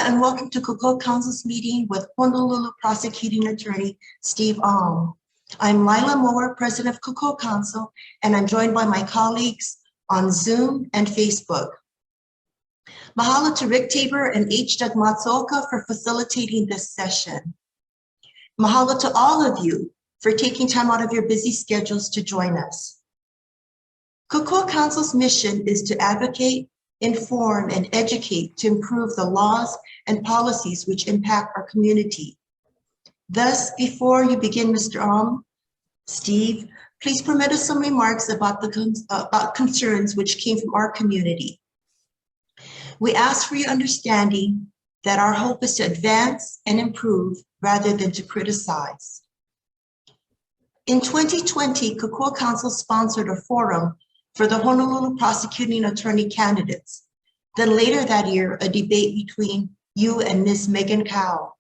and welcome to Kokua Council's meeting with Honolulu Prosecuting Attorney Steve Alm. I'm Lila Mower, President of Kokua Council, and I'm joined by my colleagues on Zoom and Facebook. Mahalo to Rick Tabor and H. Doug Matsuoka for facilitating this session. Mahalo to all of you for taking time out of your busy schedules to join us. Kokua Council's mission is to advocate, inform, and educate to improve the laws and policies which impact our community. Thus, before you begin, Mr. Alm, Steve, please permit us some remarks about concerns which came from our community. We ask for your understanding that our hope is to advance and improve rather than to criticize. In 2020, Kokua Council sponsored a forum for the Honolulu Prosecuting Attorney candidates. Then later that year, a debate between you and Ms. Megan Cowell.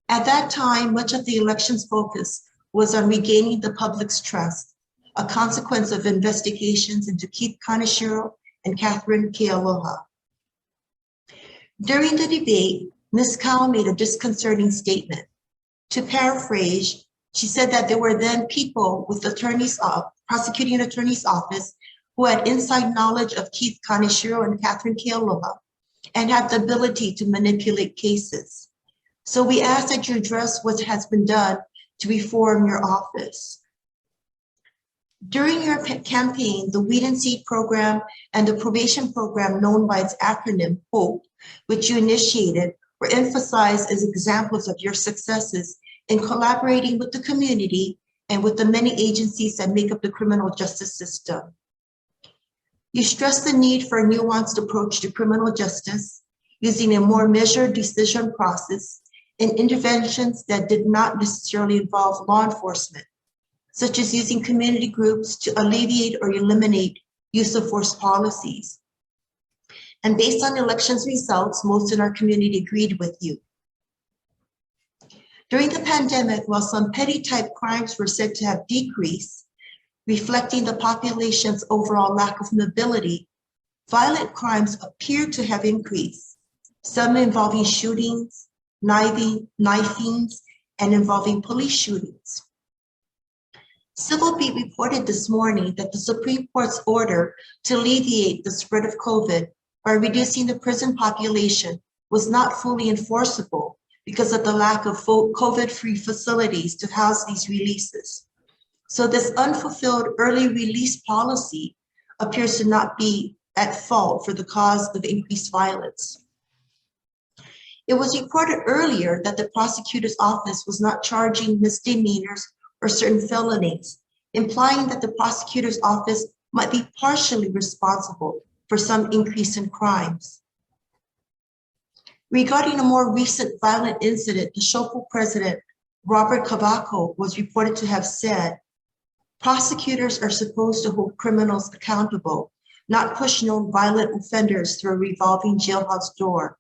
At that time, much of the election's focus was on regaining the public's trust, a consequence of investigations into Keith Kaneshiro and Katherine Kealoha. During the debate, Ms. Cowell made a disconcerting statement. To paraphrase, she said that there were then people with the prosecuting attorney's office who had inside knowledge of Keith Kaneshiro and Katherine Kealoha and had the ability to manipulate cases. So we ask that you address what has been done to reform your office. During your campaign, the Weed and Seed program and the probation program known by its acronym HOPE, which you initiated, were emphasized as examples of your successes in collaborating with the community and with the many agencies that make up the criminal justice system. You stress the need for a nuanced approach to criminal justice, using a more measured decision process and interventions that did not necessarily involve law enforcement, such as using community groups to alleviate or eliminate use of force policies. And based on elections results, most in our community agreed with you. During the pandemic, while some petty type crimes were said to have decreased, reflecting the population's overall lack of mobility, violent crimes appear to have increased, some involving shootings, knifings, and involving police shootings. Civil Beat reported this morning that the Supreme Court's order to alleviate the spread of COVID by reducing the prison population was not fully enforceable because of the lack of COVID-free facilities to house these releases. So this unfulfilled early release policy appears to not be at fault for the cause of increased violence. It was reported earlier that the prosecutor's office was not charging misdemeanors or certain felonies, implying that the prosecutor's office might be partially responsible for some increase in crimes. Regarding a more recent violent incident, the Shopo president, Robert Kabako, was reported to have said, prosecutors are supposed to hold criminals accountable, not push known violent offenders through a revolving jailhouse door.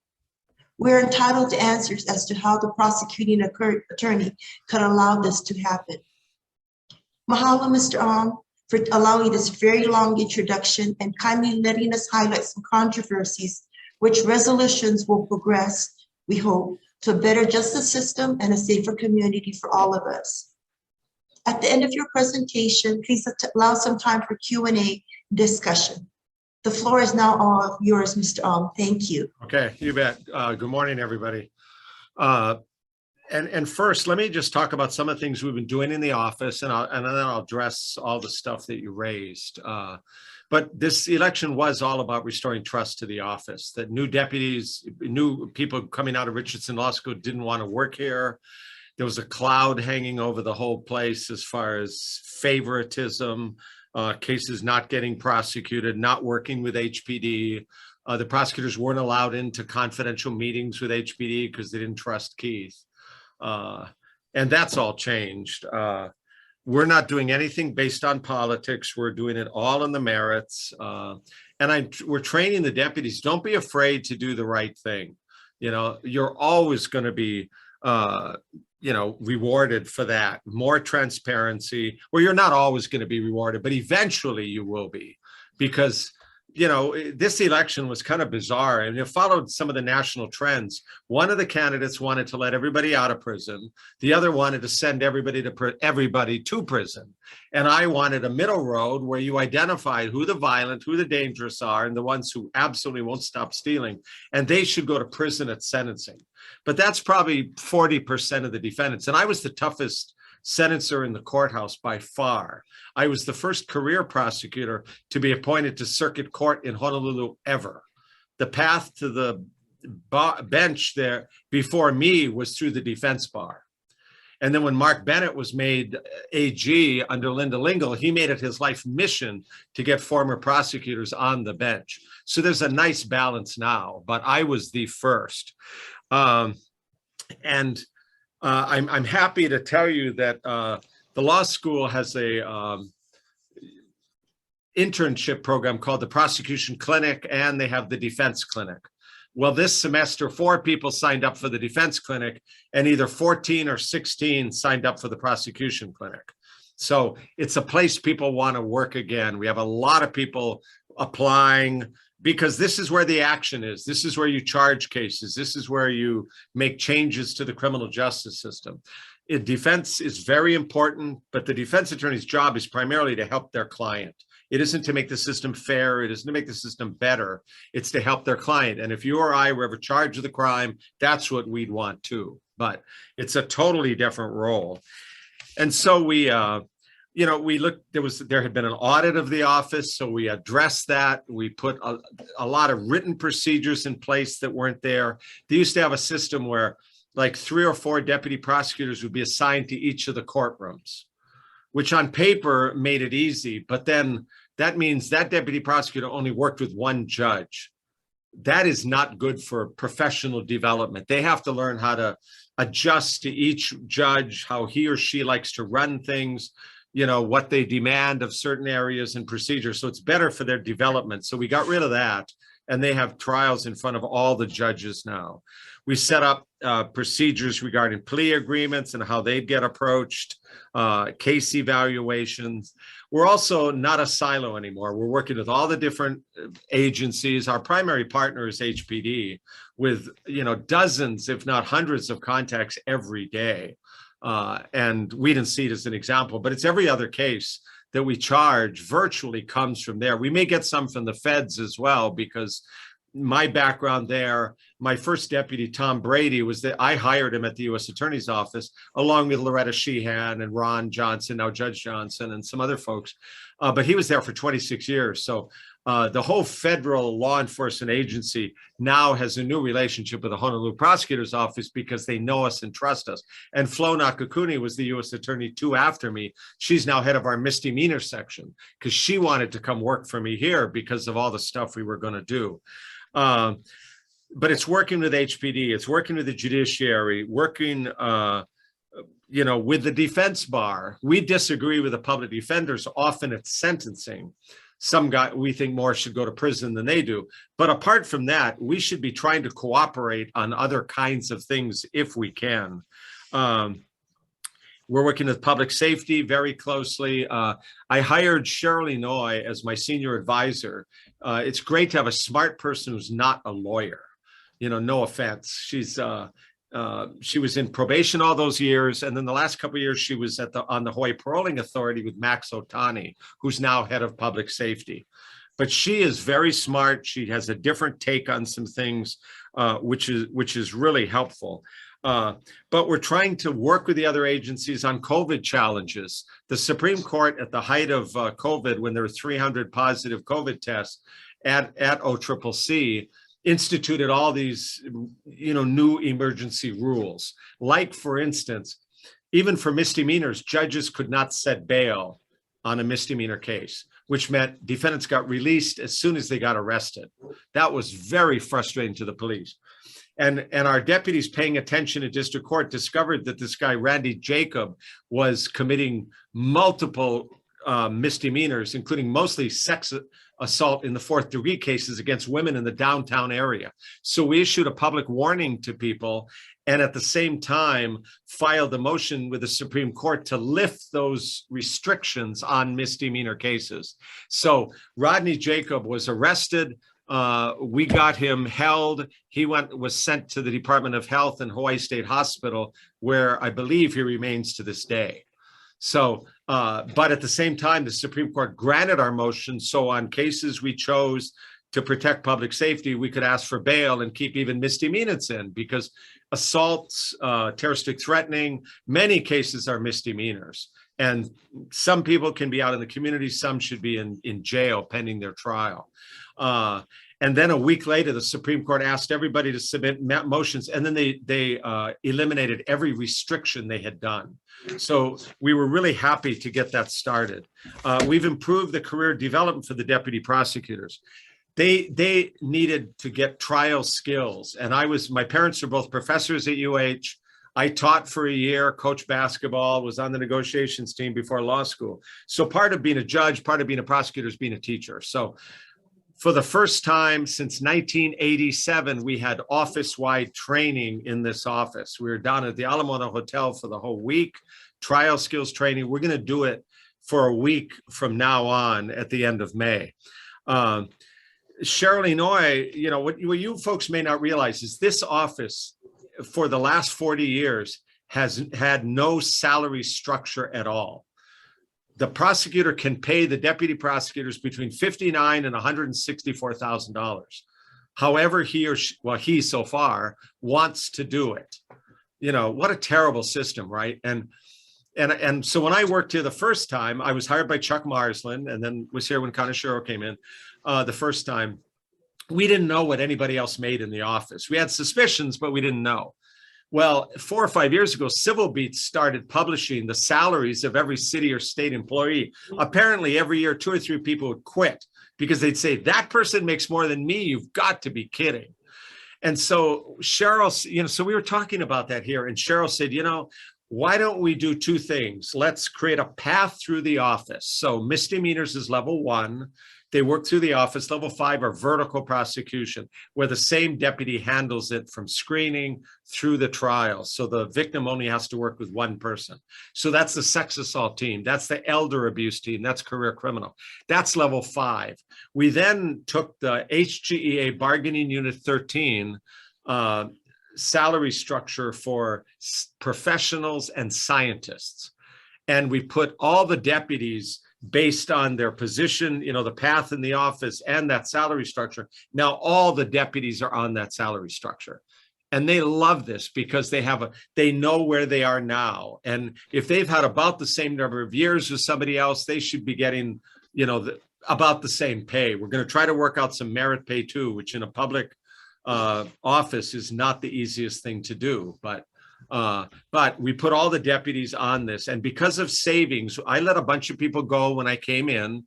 We're entitled to answers as to how the prosecuting attorney could allow this to happen. Mahalo, Mr. Alm, for allowing this very long introduction and kindly letting us highlight some controversies which resolutions will progress, we hope, to a better justice system and a safer community for all of us. At the end of your presentation, please allow some time for Q&A discussion. The floor is now all yours, Mr. Alm. Thank you. Okay, you bet. Good morning, everybody. And first, let me just talk about some of the things we've been doing in the office, and then I'll address all the stuff that you raised. But this election was all about restoring trust to the office, that new deputies, new people coming out of Richardson Law School didn't want to work here. There was a cloud hanging over the whole place as far as favoritism, cases not getting prosecuted, not working with HPD. The prosecutors weren't allowed into confidential meetings with HPD because they didn't trust Keith. And that's all changed. We're not doing anything based on politics. We're doing it all on the merits. We're training the deputies. Don't be afraid to do the right thing. You know, you're always going to be, rewarded for that. More transparency. Well, you're not always going to be rewarded, but eventually you will be, because this election was kind of bizarre, and it followed some of the national trends. One of the candidates wanted to let everybody out of prison. The other wanted to send everybody to prison. And I wanted a middle road where you identified who the violent, who the dangerous are, and the ones who absolutely won't stop stealing, and they should go to prison at sentencing. But that's probably 40% of the defendants. And I was the toughest sentencer in the courthouse by far. I was the first career prosecutor to be appointed to circuit court in Honolulu ever. The path to the bench there before me was through the defense bar. And then when Mark Bennett was made AG under Linda Lingle, he made it his life mission to get former prosecutors on the bench. So there's a nice balance now, but I was the first. I'm happy to tell you that the law school has a internship program called the Prosecution Clinic, and they have the Defense Clinic. Well, this semester, 4 people signed up for the Defense Clinic, and either 14 or 16 signed up for the Prosecution Clinic. So it's a place people want to work again. We have a lot of people applying because this is where the action is. This is where you charge cases. This is where you make changes to the criminal justice system. Defense is very important, but the defense attorney's job is primarily to help their client. It isn't to make the system fair. It isn't to make the system better. It's to help their client. And if you or I were ever charged with a crime, that's what we'd want too. But it's a totally different role. And so we looked, there had been an audit of the office. So we addressed that. We put a lot of written procedures in place that weren't there. They used to have a system where like 3 or 4 deputy prosecutors would be assigned to each of the courtrooms, which on paper made it easy, but then that means that deputy prosecutor only worked with one judge. That is not good for professional development. They have to learn how to adjust to each judge, how he or she likes to run things, what they demand of certain areas and procedures. So it's better for their development. So we got rid of that, and they have trials in front of all the judges now. We set up procedures regarding plea agreements and how they get approached, case evaluations. We're also not a silo anymore. We're working with all the different agencies. Our primary partner is HPD with, dozens, if not hundreds of contacts every day. And we didn't see it as an example, but it's every other case that we charge virtually comes from there. We may get some from the feds as well, because my background there, my first deputy, Tom Brady, was that I hired him at the U.S. Attorney's Office, along with Loretta Sheehan and Ron Johnson, now Judge Johnson, and some other folks. But he was there for 26 years. So the whole federal law enforcement agency now has a new relationship with the Honolulu Prosecutor's Office because they know us and trust us. And Flo Nakakuni was the U.S. Attorney too after me. She's now head of our misdemeanor section because she wanted to come work for me here because of all the stuff we were going to do. But it's working with HPD, it's working with the judiciary, working, with the defense bar. We disagree with the public defenders often at sentencing. Some guy we think more should go to prison than they do. But apart from that, we should be trying to cooperate on other kinds of things if we can. We're working with public safety very closely. I hired Shirley Noy as my senior advisor. It's great to have a smart person who's not a lawyer. No offense. She was in probation all those years, and then the last couple of years she was on the Hawaii Paroling Authority with Max Otani, who's now head of public safety. But she is very smart. She has a different take on some things, which is really helpful. But we're trying to work with the other agencies on COVID challenges. The Supreme Court, at the height of COVID, when there were 300 positive COVID tests at OCCC, instituted all these, new emergency rules. Like, for instance, even for misdemeanors, judges could not set bail on a misdemeanor case, which meant defendants got released as soon as they got arrested. That was very frustrating to the police. And our deputies paying attention at district court discovered that this guy, Randy Jacob, was committing multiple misdemeanors, including mostly sex assault in the 4th degree cases against women in the downtown area. So we issued a public warning to people, and at the same time filed a motion with the Supreme Court to lift those restrictions on misdemeanor cases. So Rodney Jacob was arrested. We got him held. He was sent to the Department of Health and Hawaii State Hospital, where I believe he remains to this day. So, but at the same time, the Supreme Court granted our motion. So on cases we chose to protect public safety, we could ask for bail and keep even misdemeanors in, because assaults, terroristic threatening, many cases are misdemeanors. And some people can be out in the community, some should be in jail pending their trial. And then a week later, the Supreme Court asked everybody to submit motions, and then they eliminated every restriction they had done. So we were really happy to get that started. We've improved the career development for the deputy prosecutors. They needed to get trial skills. And my parents are both professors at UH. I taught for a year, coached basketball, was on the negotiations team before law school. So part of being a judge, part of being a prosecutor is being a teacher. So for the first time since 1987, we had office-wide training in this office. We were down at the Alm Hotel for the whole week, trial skills training. We're going to do it for a week from now on at the end of May. Cheryl Inoue, you know, what you folks may not realize is this office for the last 40 years has had no salary structure at all. The prosecutor can pay the deputy prosecutors between $59,000 and $164,000. However, he so far wants to do it. You know, what a terrible system, right? And so when I worked here the first time, I was hired by Chuck Marsland, and then was here when Kaneshiro came in the first time. We didn't know what anybody else made in the office. We had suspicions, but we didn't know. Well, 4 or 5 years ago, Civil Beats started publishing the salaries of every city or state employee. Apparently, every year, 2 or 3 people would quit because they'd say, that person makes more than me. You've got to be kidding. And so Cheryl, you know, so we were talking about that here, and Cheryl said, you know, why don't we do 2 things? Let's create a path through the office. So misdemeanors is level 1. They work through the office. Level 5 are vertical prosecution, where the same deputy handles it from screening through the trial. So the victim only has to work with 1 person. So that's the sex assault team. That's the elder abuse team. That's career criminal. That's level 5. We then took the HGEA bargaining unit 13 salary structure for professionals and scientists. And we put all the deputies based on their position, you know, the path in the office and that salary structure. Now all the deputies are on that salary structure. And they love this because they know where they are now. And if they've had about the same number of years as somebody else, they should be getting, you know, about the same pay. We're going to try to work out some merit pay too, which in a public office is not the easiest thing to do. But we put all the deputies on this, and because of savings, I let a bunch of people go when I came in,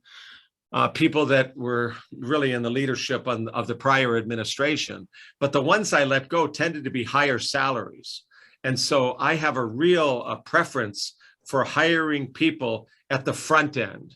people that were really in the leadership of the prior administration, but the ones I let go tended to be higher salaries. And so I have a real preference for hiring people at the front end,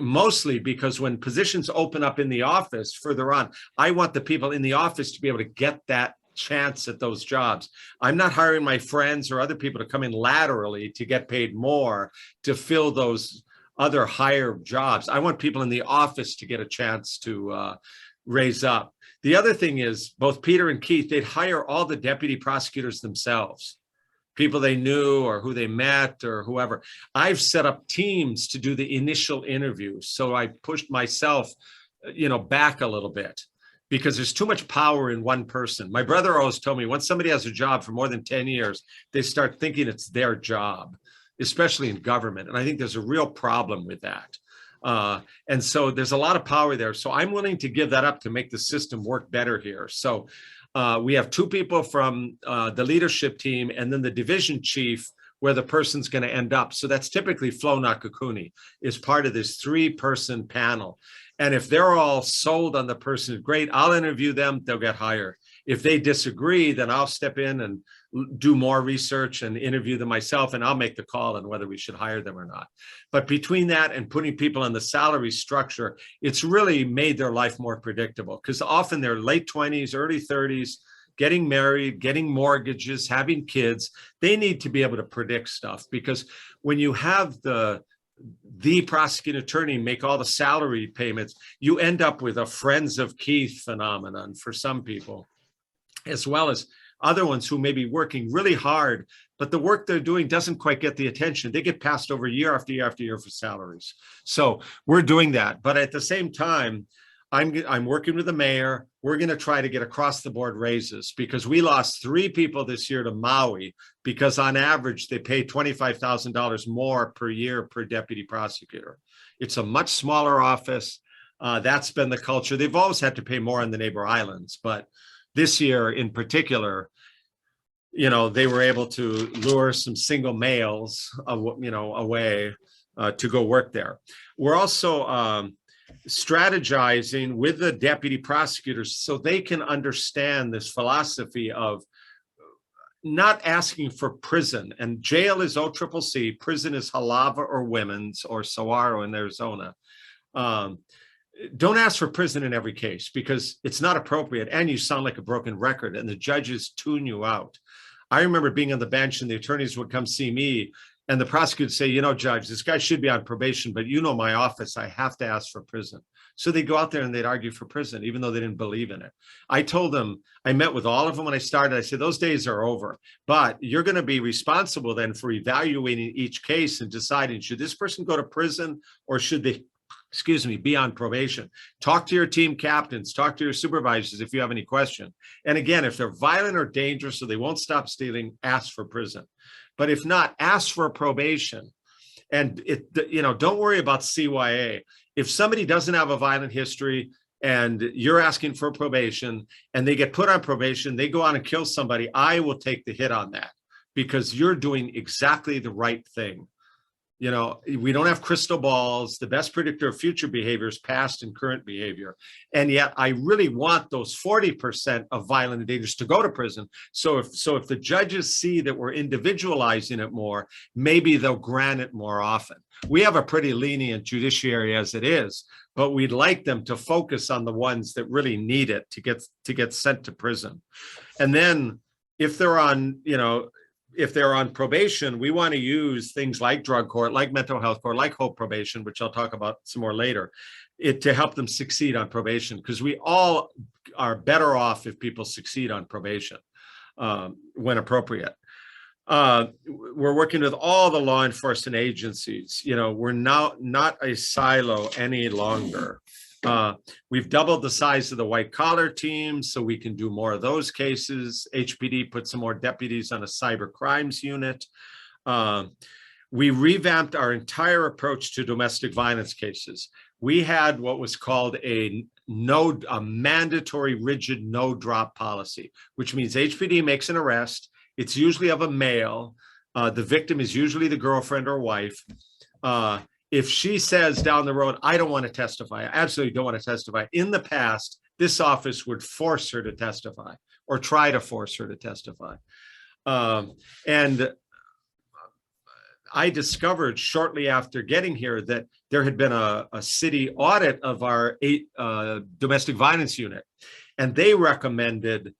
mostly because when positions open up in the office further on, I want the people in the office to be able to get that chance at those jobs. I'm not hiring my friends or other people to come in laterally to get paid more to fill those other higher jobs. I want people in the office to get a chance to raise up. The other thing is both Peter and Keith, they'd hire all the deputy prosecutors themselves, people they knew or who they met or whoever. I've set up teams to do the initial interviews. So I pushed myself, you know, back a little bit, because there's too much power in one person. My brother always told me once somebody has a job for more than 10 years, they start thinking it's their job, especially in government. And I think there's a real problem with that. And so there's a lot of power there. So I'm willing to give that up to make the system work better here. So we have 2 people from the leadership team and then the division chief where the person's going to end up. So that's typically Flo Nakakuni is part of this 3-person panel. And if they're all sold on the person, great, I'll interview them, they'll get hired. If they disagree, then I'll step in and do more research and interview them myself, and I'll make the call on whether we should hire them or not. But between that and putting people on the salary structure, it's really made their life more predictable, because often they're late 20s, early 30s, getting married, getting mortgages, having kids. They need to be able to predict stuff, because when you have the prosecuting attorney make all the salary payments, you end up with a Friends of Keith phenomenon for some people, as well as other ones who may be working really hard, but the work they're doing doesn't quite get the attention. They get passed over year after year after year for salaries. So we're doing that. But at the same time, I'm working with the mayor. We're going to try to get across the board raises, because we lost 3 people this year to Maui, because on average, they pay $25,000 more per year per deputy prosecutor. It's a much smaller office. That's been the culture. They've always had to pay more on the neighbor islands, but this year in particular, they were able to lure some single males, away to go work there. We're also strategizing with the deputy prosecutors so they can understand this philosophy of not asking for prison. And jail is OCCC, prison is Halava or Women's or Saguaro in Arizona. Don't ask for prison in every case, because it's not appropriate and you sound like a broken record and the judges tune you out. I remember being on the bench and the attorneys would come see me and the prosecutor would say, Judge, this guy should be on probation, but my office, I have to ask for prison. So they'd go out there and they'd argue for prison, even though they didn't believe in it. I told them, I met with all of them when I started. I said, those days are over, but you're going to be responsible then for evaluating each case and deciding, should this person go to prison or should they, be on probation? Talk to your team captains, talk to your supervisors if you have any question. And again, if they're violent or dangerous or they won't stop stealing, ask for prison. But if not, ask for a probation. And don't worry about CYA. If somebody doesn't have a violent history and you're asking for probation and they get put on probation, they go on and kill somebody, I will take the hit on that, because you're doing exactly the right thing. We don't have crystal balls. The best predictor of future behavior is past and current behavior. And yet I really want those 40% of violent and dangerous to go to prison. So if the judges see that we're individualizing it more, maybe they'll grant it more often. We have a pretty lenient judiciary as it is, but we'd like them to focus on the ones that really need it to get sent to prison. And then if they're on, if they're on probation, we want to use things like drug court, like mental health court, like Hope probation, which I'll talk about some more later, to help them succeed on probation, because we all are better off if people succeed on probation when appropriate. We're working with all the law enforcement agencies. We're now not a silo any longer. We've doubled the size of the white collar team so we can do more of those cases. HPD put some more deputies on a cyber crimes unit. We revamped our entire approach to domestic violence cases. We had what was called a mandatory rigid no drop policy, which means HPD makes an arrest. It's usually of a male. The victim is usually the girlfriend or wife. If she says down the road, I don't want to testify, I absolutely don't want to testify. In the past, this office would force her to testify or try to force her to testify. And I discovered shortly after getting here that there had been a city audit of our domestic violence unit. And they recommended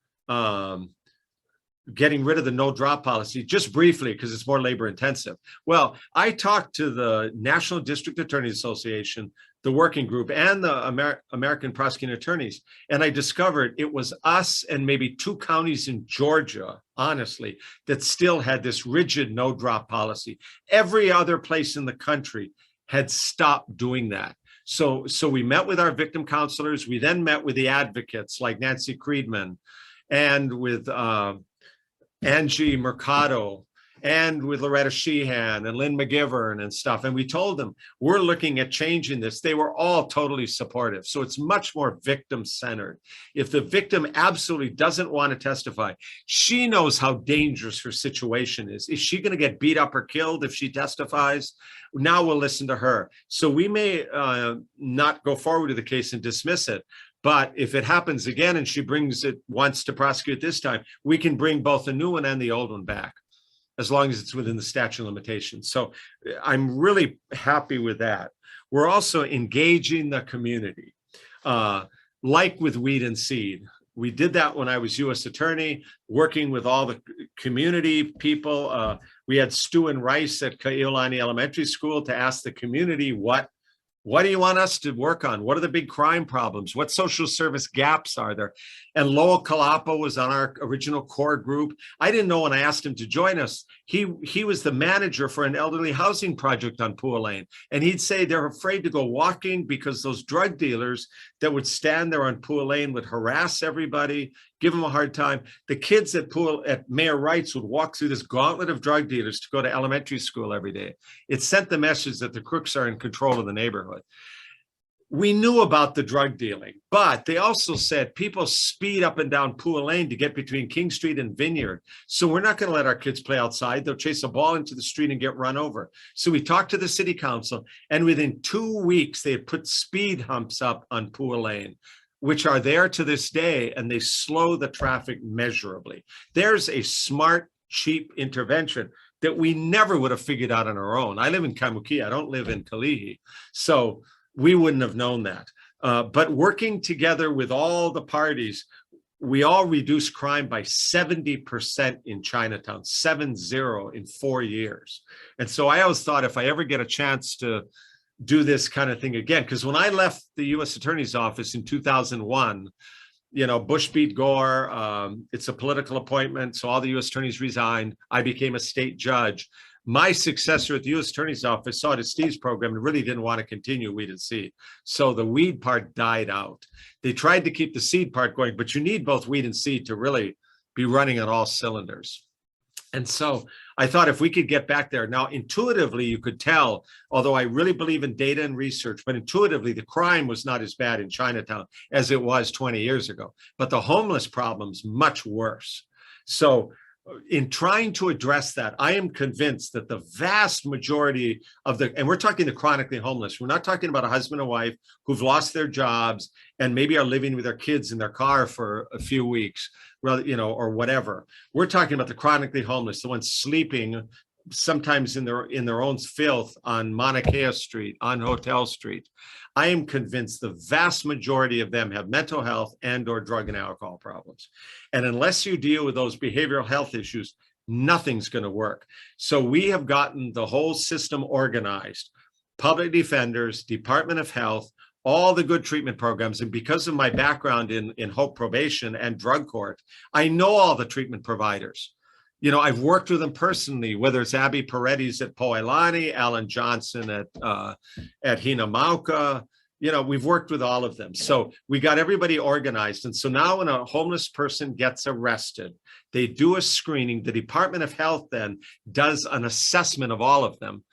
getting rid of the no drop policy just briefly because it's more labor intensive. Well, I talked to the National District Attorneys Association, the working group, and the American Prosecuting Attorneys, and I discovered it was us and maybe 2 counties in Georgia, honestly, that still had this rigid no drop policy. Every other place in the country had stopped doing that. So we met with our victim counselors. We then met with the advocates like Nancy Creedman and with Angie Mercado and with Loretta Sheehan and Lynn McGivern and stuff. And we told them, we're looking at changing this. They were all totally supportive. So it's much more victim-centered. If the victim absolutely doesn't want to testify, she knows how dangerous her situation is. Is she going to get beat up or killed if she testifies? Now we'll listen to her. So we may not go forward with the case and dismiss it, But if it happens again and she wants to prosecute this time, we can bring both the new one and the old one back, as long as it's within the statute of limitations. So I'm really happy with that. We're also engaging the community, like with Weed and Seed. We did that when I was U.S. Attorney, working with all the community people. We had Stu and Rice at Kealoha Elementary School to ask the community, what do you want us to work on? What are the big crime problems? What social service gaps are there? And Lowell Kalapa was on our original core group. I didn't know when I asked him to join us, he was the manager for an elderly housing project on Pua Lane. And he'd say they're afraid to go walking because those drug dealers that would stand there on Pua Lane would harass everybody, give them a hard time. The kids at Mayor Wright's would walk through this gauntlet of drug dealers to go to elementary school every day. It sent the message that the crooks are in control of the neighborhood. We knew about the drug dealing, but they also said people speed up and down Pua Lane to get between King Street and Vineyard. So we're not going to let our kids play outside. They'll chase a ball into the street and get run over. So we talked to the city council, and within 2 weeks, they had put speed humps up on Pua Lane, which are there to this day, and they slow the traffic measurably. There's a smart, cheap intervention that we never would have figured out on our own. I live in Kaimuki. I don't live in Kalihi. So we wouldn't have known that. But working together with all the parties, we all reduced crime by 70% in Chinatown, 7-0 in 4 years. And so I always thought if I ever get a chance to do this kind of thing again, because when I left the U.S. Attorney's Office in 2001, Bush beat Gore. It's a political appointment, so all the U.S. attorneys resigned. I became a state judge. My successor at the U.S. Attorney's Office saw it as Steve's program and really didn't want to continue Weed and Seed. So the weed part died out. They tried to keep the seed part going, but you need both weed and seed to really be running on all cylinders. And so I thought if we could get back there. Now, intuitively, you could tell, although I really believe in data and research, but intuitively, the crime was not as bad in Chinatown as it was 20 years ago. But the homeless problem's much worse. So in trying to address that, I am convinced that the vast majority of and we're talking the chronically homeless, we're not talking about a husband and wife who've lost their jobs and maybe are living with their kids in their car for a few weeks, or whatever. We're talking about the chronically homeless, the ones sleeping sometimes in their own filth on Mauna Kea Street, on Hotel Street. I am convinced the vast majority of them have mental health and/or drug and alcohol problems. And unless you deal with those behavioral health issues, nothing's going to work. So we have gotten the whole system organized. Public defenders, Department of Health, all the good treatment programs. And because of my background in HOPE probation and drug court, I know all the treatment providers. I've worked with them personally, whether it's Abby Paredes at Poelani, Alan Johnson at Hinamauka. We've worked with all of them. So we got everybody organized. And so now when a homeless person gets arrested, they do a screening. The Department of Health then does an assessment of all of them.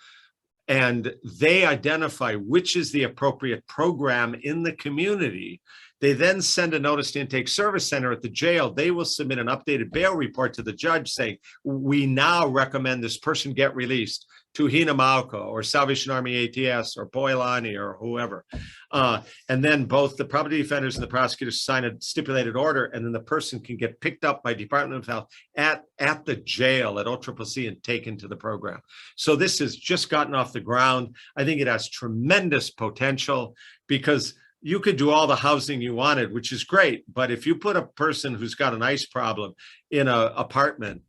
And they identify which is the appropriate program in the community. They then send a notice to Intake Service Center at the jail. They will submit an updated bail report to the judge saying, we now recommend this person get released to Hinamauka or Salvation Army ATS or Poelani or whoever. And then both the public defenders and the prosecutors sign a stipulated order, and then the person can get picked up by Department of Health at the jail at OCCC and taken to the program. So this has just gotten off the ground. I think it has tremendous potential because you could do all the housing you wanted, which is great. But if you put a person who's got an ice problem in an apartment,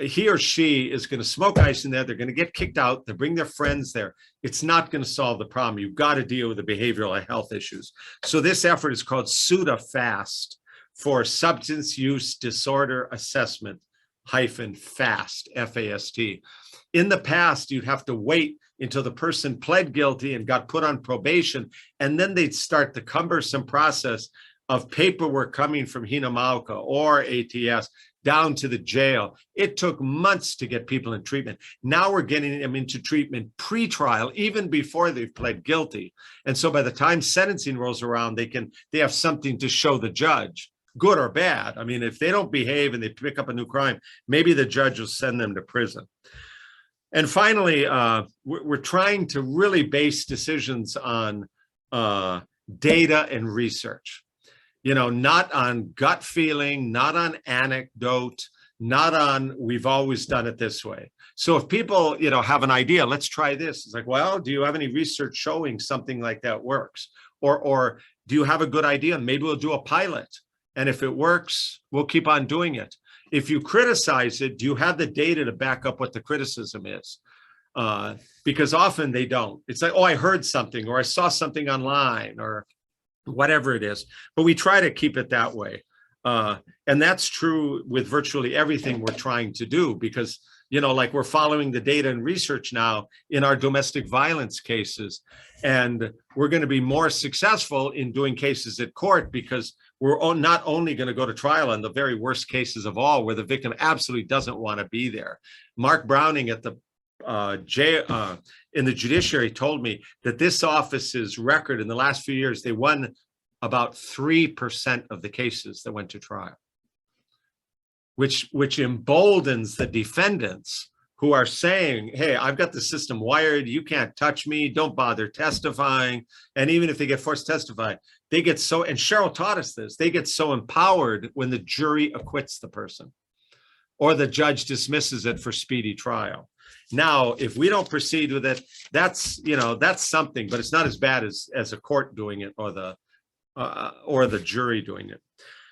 he or she is going to smoke ice in there. They're going to get kicked out. They bring their friends there. It's not going to solve the problem. You've got to deal with the behavioral health issues. So this effort is called SUDA-FAST, for Substance Use Disorder Assessment -FAST, F-A-S-T. In the past, you'd have to wait until the person pled guilty and got put on probation, and then they'd start the cumbersome process of paperwork coming from Hinamauka or ATS down to the jail. It took months to get people in treatment. Now we're getting them into treatment pre-trial, even before they've pled guilty. And so by the time sentencing rolls around, they have something to show the judge, good or bad. I mean, if they don't behave and they pick up a new crime, maybe the judge will send them to prison. And finally, we're trying to really base decisions on data and research. not on gut feeling, not on anecdote, not on we've always done it this way. So if people, have an idea, let's try this. It's like, well, do you have any research showing something like that works? Or do you have a good idea? Maybe we'll do a pilot. And if it works, we'll keep on doing it. If you criticize it, do you have the data to back up what the criticism is? Because often they don't. It's like, oh, I heard something, or I saw something online, or whatever it is. But we try to keep it that way. And that's true with virtually everything we're trying to do, because, like we're following the data and research now in our domestic violence cases. And we're going to be more successful in doing cases at court because we're not only going to go to trial on the very worst cases of all, where the victim absolutely doesn't want to be there. Mark Browning at the in the judiciary told me that this office's record in the last few years, they won about 3% of the cases that went to trial, which emboldens the defendants who are saying, hey, I've got the system wired, you can't touch me, don't bother testifying. And even if they get forced to testify, they get so, and Cheryl taught us this, they get so empowered when the jury acquits the person or the judge dismisses it for speedy trial. Now, if we don't proceed with it, that's something, but it's not as bad as a court doing it or the jury doing it.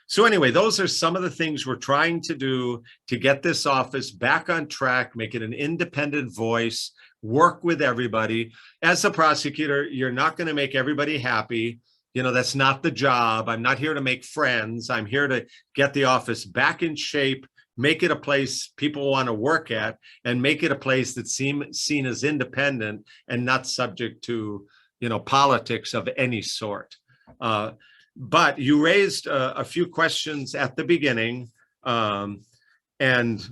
So anyway, those are some of the things we're trying to do to get this office back on track, make it an independent voice, work with everybody. As a prosecutor, you're not going to make everybody happy. That's not the job. I'm not here to make friends. I'm here to get the office back in shape, make it a place people want to work at, and make it a place that's seen as independent and not subject to, politics of any sort. But you raised a few questions at the beginning and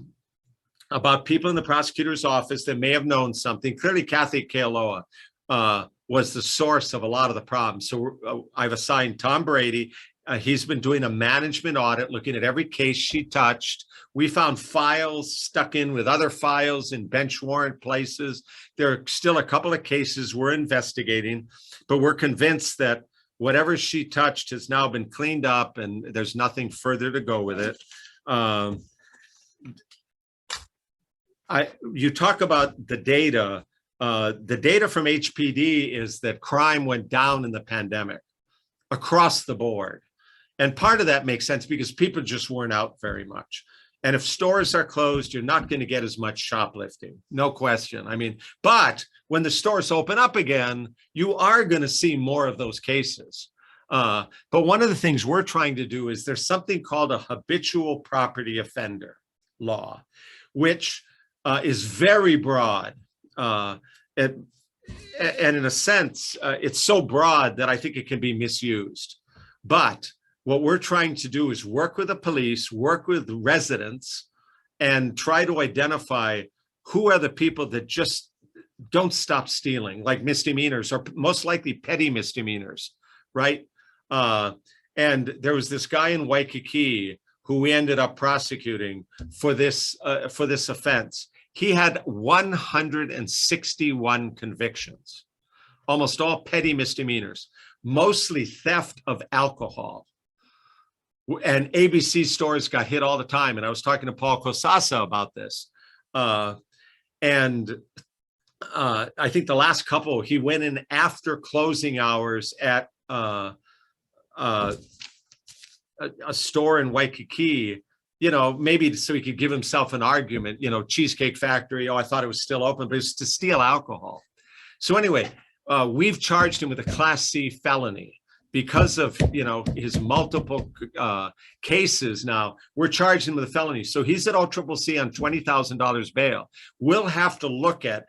about people in the prosecutor's office that may have known something. Clearly, Kathy Kealoha was the source of a lot of the problems. So I've assigned Tom Brady. He's been doing a management audit, looking at every case she touched. We found files stuck in with other files in bench warrant places. There are still a couple of cases we're investigating, but we're convinced that whatever she touched has now been cleaned up and there's nothing further to go with it. You talk about the data. The data from HPD is that crime went down in the pandemic across the board. And part of that makes sense because people just weren't out very much. And if stores are closed, you're not going to get as much shoplifting, no question. But when the stores open up again, you are going to see more of those cases. But one of the things we're trying to do is there's something called a habitual property offender law, which is very broad. And in a sense, it's so broad that I think it can be misused. But what we're trying to do is work with the police, work with residents, and try to identify who are the people that just don't stop stealing, like misdemeanors or most likely petty misdemeanors, right? And there was this guy in Waikiki who we ended up prosecuting for this offense. He had 161 convictions, almost all petty misdemeanors, mostly theft of alcohol. And ABC stores got hit all the time. And I was talking to Paul Kosasa about this. I think the last couple, he went in after closing hours at a store in Waikiki, maybe so he could give himself an argument, Cheesecake Factory, oh, I thought it was still open, but it's to steal alcohol. So anyway, we've charged him with a Class C felony. Because of his multiple cases now, we're charging him with a felony. So he's at OCCC on $20,000 bail. We'll have to look at,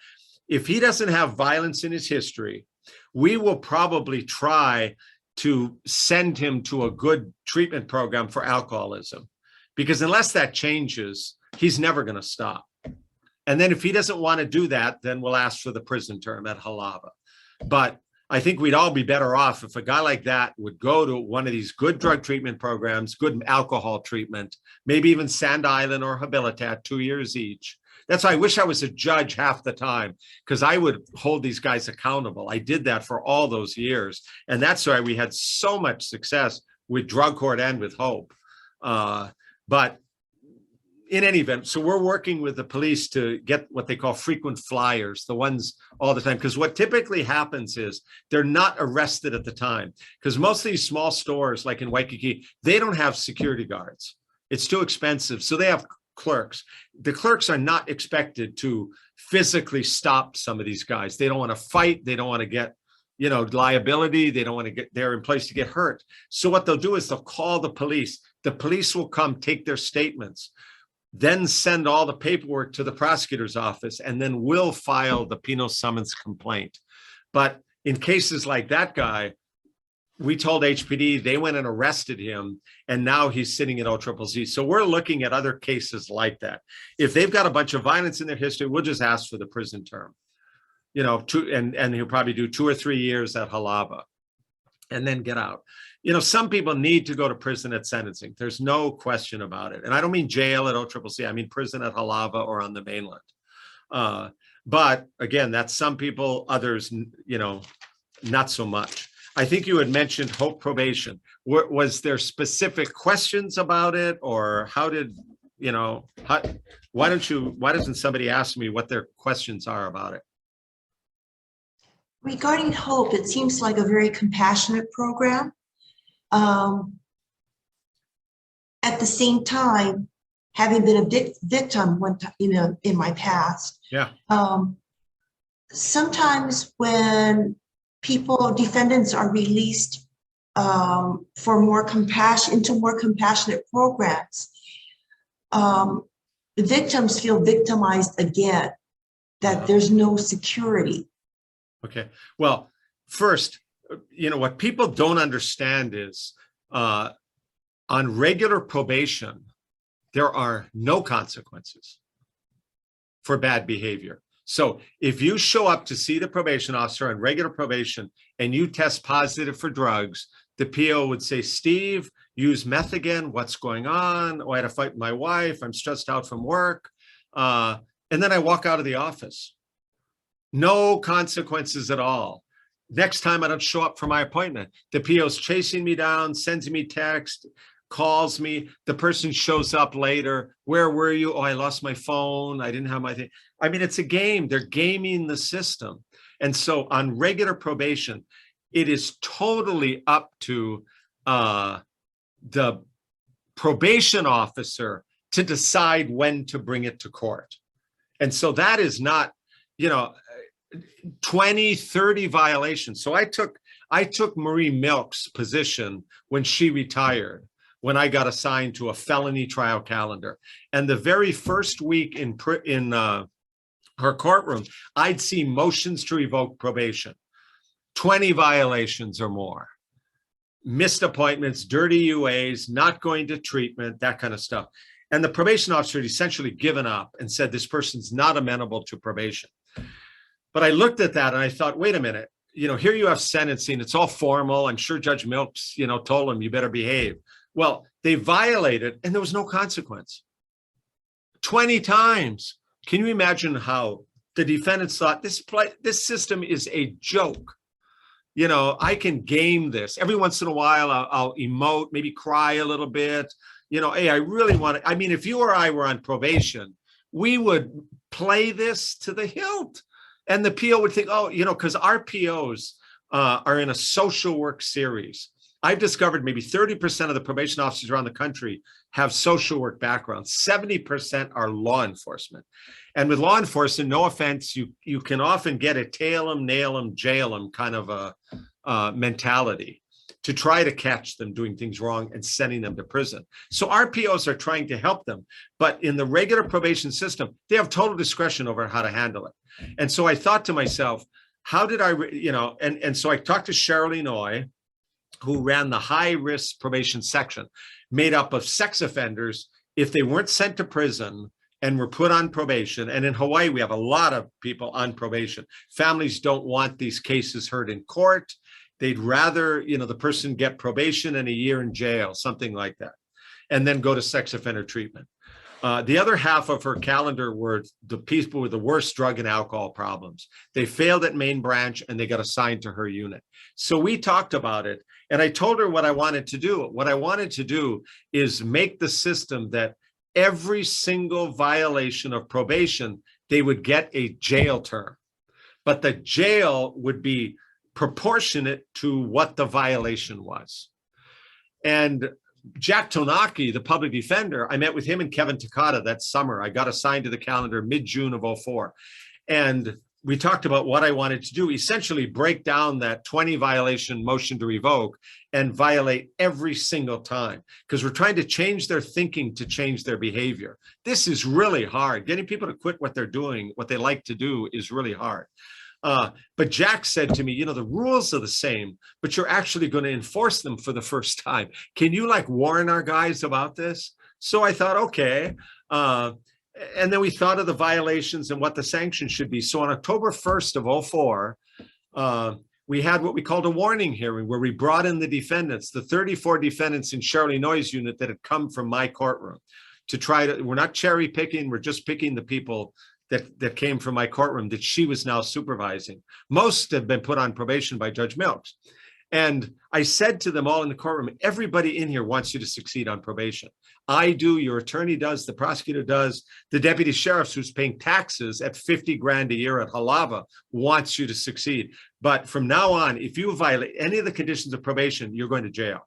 if he doesn't have violence in his history, we will probably try to send him to a good treatment program for alcoholism. Because unless that changes, he's never going to stop. And then if he doesn't want to do that, then we'll ask for the prison term at Halava. But I think we'd all be better off if a guy like that would go to one of these good drug treatment programs, good alcohol treatment, maybe even Sand Island or Habilitat, 2 years each. That's why I wish I was a judge half the time, because I would hold these guys accountable. I did that for all those years. And that's why we had so much success with drug court and with HOPE. But in any event, so we're working with the police to get what they call frequent flyers, the ones all the time. Because what typically happens is they're not arrested at the time. Because most of these small stores, like in Waikiki, they don't have security guards. It's too expensive. So they have clerks. The clerks are not expected to physically stop some of these guys. They don't want to fight. They don't want to get, liability. They don't want to get there in place to get hurt. So what they'll do is they'll call the police. The police will come take their statements, then send all the paperwork to the prosecutor's office, and then we'll file the penal summons complaint. But in cases like that guy, we told HPD, they went and arrested him, and now he's sitting at OCCC. So we're looking at other cases like that. If they've got a bunch of violence in their history, we'll just ask for the prison term, and he'll probably do 2 or 3 years at Halava and then get out. Some people need to go to prison at sentencing. There's no question about it. And I don't mean jail at OCCC. I mean prison at Halava or on the mainland. But again, that's some people, others, not so much. I think you had mentioned HOPE probation. Was there specific questions about it, or why doesn't somebody ask me what their questions are about it? Regarding HOPE, it seems like a very compassionate program. At the same time, having been a victim one time, in my past, sometimes when defendants are released for more compassionate programs, the victims feel victimized again, that there's no security. Okay, well, first, what people don't understand is on regular probation, there are no consequences for bad behavior. So if you show up to see the probation officer on regular probation and you test positive for drugs, the PO would say, Steve, use meth again. What's going on? Oh, I had a fight with my wife. I'm stressed out from work. And then I walk out of the office. No consequences at all. Next time I don't show up for my appointment, the PO's chasing me down, sends me text, calls me. The person shows up later. Where were you? Oh, I lost my phone. I didn't have my thing. I mean, it's a game. They're gaming the system. And so on regular probation, it is totally up to the probation officer to decide when to bring it to court. And so that is not, 20, 30 violations. So I took Marie Milk's position when she retired, when I got assigned to a felony trial calendar. And the very first week in her courtroom, I'd see motions to revoke probation, 20 violations or more, missed appointments, dirty UAs, not going to treatment, that kind of stuff. And the probation officer had essentially given up and said, this person's not amenable to probation. But I looked at that and I thought, wait a minute, here you have sentencing, it's all formal. I'm sure Judge Milks, told him you better behave. Well, they violated and there was no consequence. 20 times. Can you imagine how the defendants thought this system is a joke? I can game this. Every once in a while, I'll emote, maybe cry a little bit. Hey, I really want to. I mean, if you or I were on probation, we would play this to the hilt. And the PO would think, because our POs are in a social work series. I've discovered maybe 30% of the probation officers around the country have social work backgrounds. 70% are law enforcement. And with law enforcement, no offense, you can often get a tail them, nail them, jail them kind of a mentality to try to catch them doing things wrong and sending them to prison. So our POs are trying to help them. But in the regular probation system, they have total discretion over how to handle it. And so I thought to myself, how did I, and so I talked to Cheryl Noy, who ran the high risk probation section, made up of sex offenders. If they weren't sent to prison and were put on probation, and in Hawaii, we have a lot of people on probation. Families don't want these cases heard in court. They'd rather, the person get probation and a year in jail, something like that, and then go to sex offender treatment. The other half of her calendar were the people with the worst drug and alcohol problems. They failed at main branch and they got assigned to her unit. So we talked about it and I told her what I wanted to do. What I wanted to do is make the system that every single violation of probation, they would get a jail term, but the jail would be proportionate to what the violation was. And Jack Tonaki, the public defender, I met with him and Kevin Takata that summer. I got assigned to the calendar mid-June of 2004. And we talked about what I wanted to do, essentially break down that 20 violation motion to revoke and violate every single time, because we're trying to change their thinking to change their behavior. This is really hard. Getting people to quit what they're doing, what they like to do, is really hard. But Jack said to me, you know, the rules are the same, but you're actually going to enforce them for the first time. Can you like warn our guys about this? So I thought, okay. And then we thought of the violations and what the sanctions should be. So on October 1st of 2004, we had what we called a warning hearing where we brought in the defendants, the 34 defendants in Shirley Noy's unit that had come from my courtroom to try to, we're not cherry picking, we're just picking the people that came from my courtroom that she was now supervising. Most have been put on probation by Judge Milks. And I said to them all in the courtroom, everybody in here wants you to succeed on probation. I do, your attorney does, the prosecutor does, the deputy sheriff who's paying taxes at 50 grand a year at Halava wants you to succeed. But from now on, if you violate any of the conditions of probation, you're going to jail.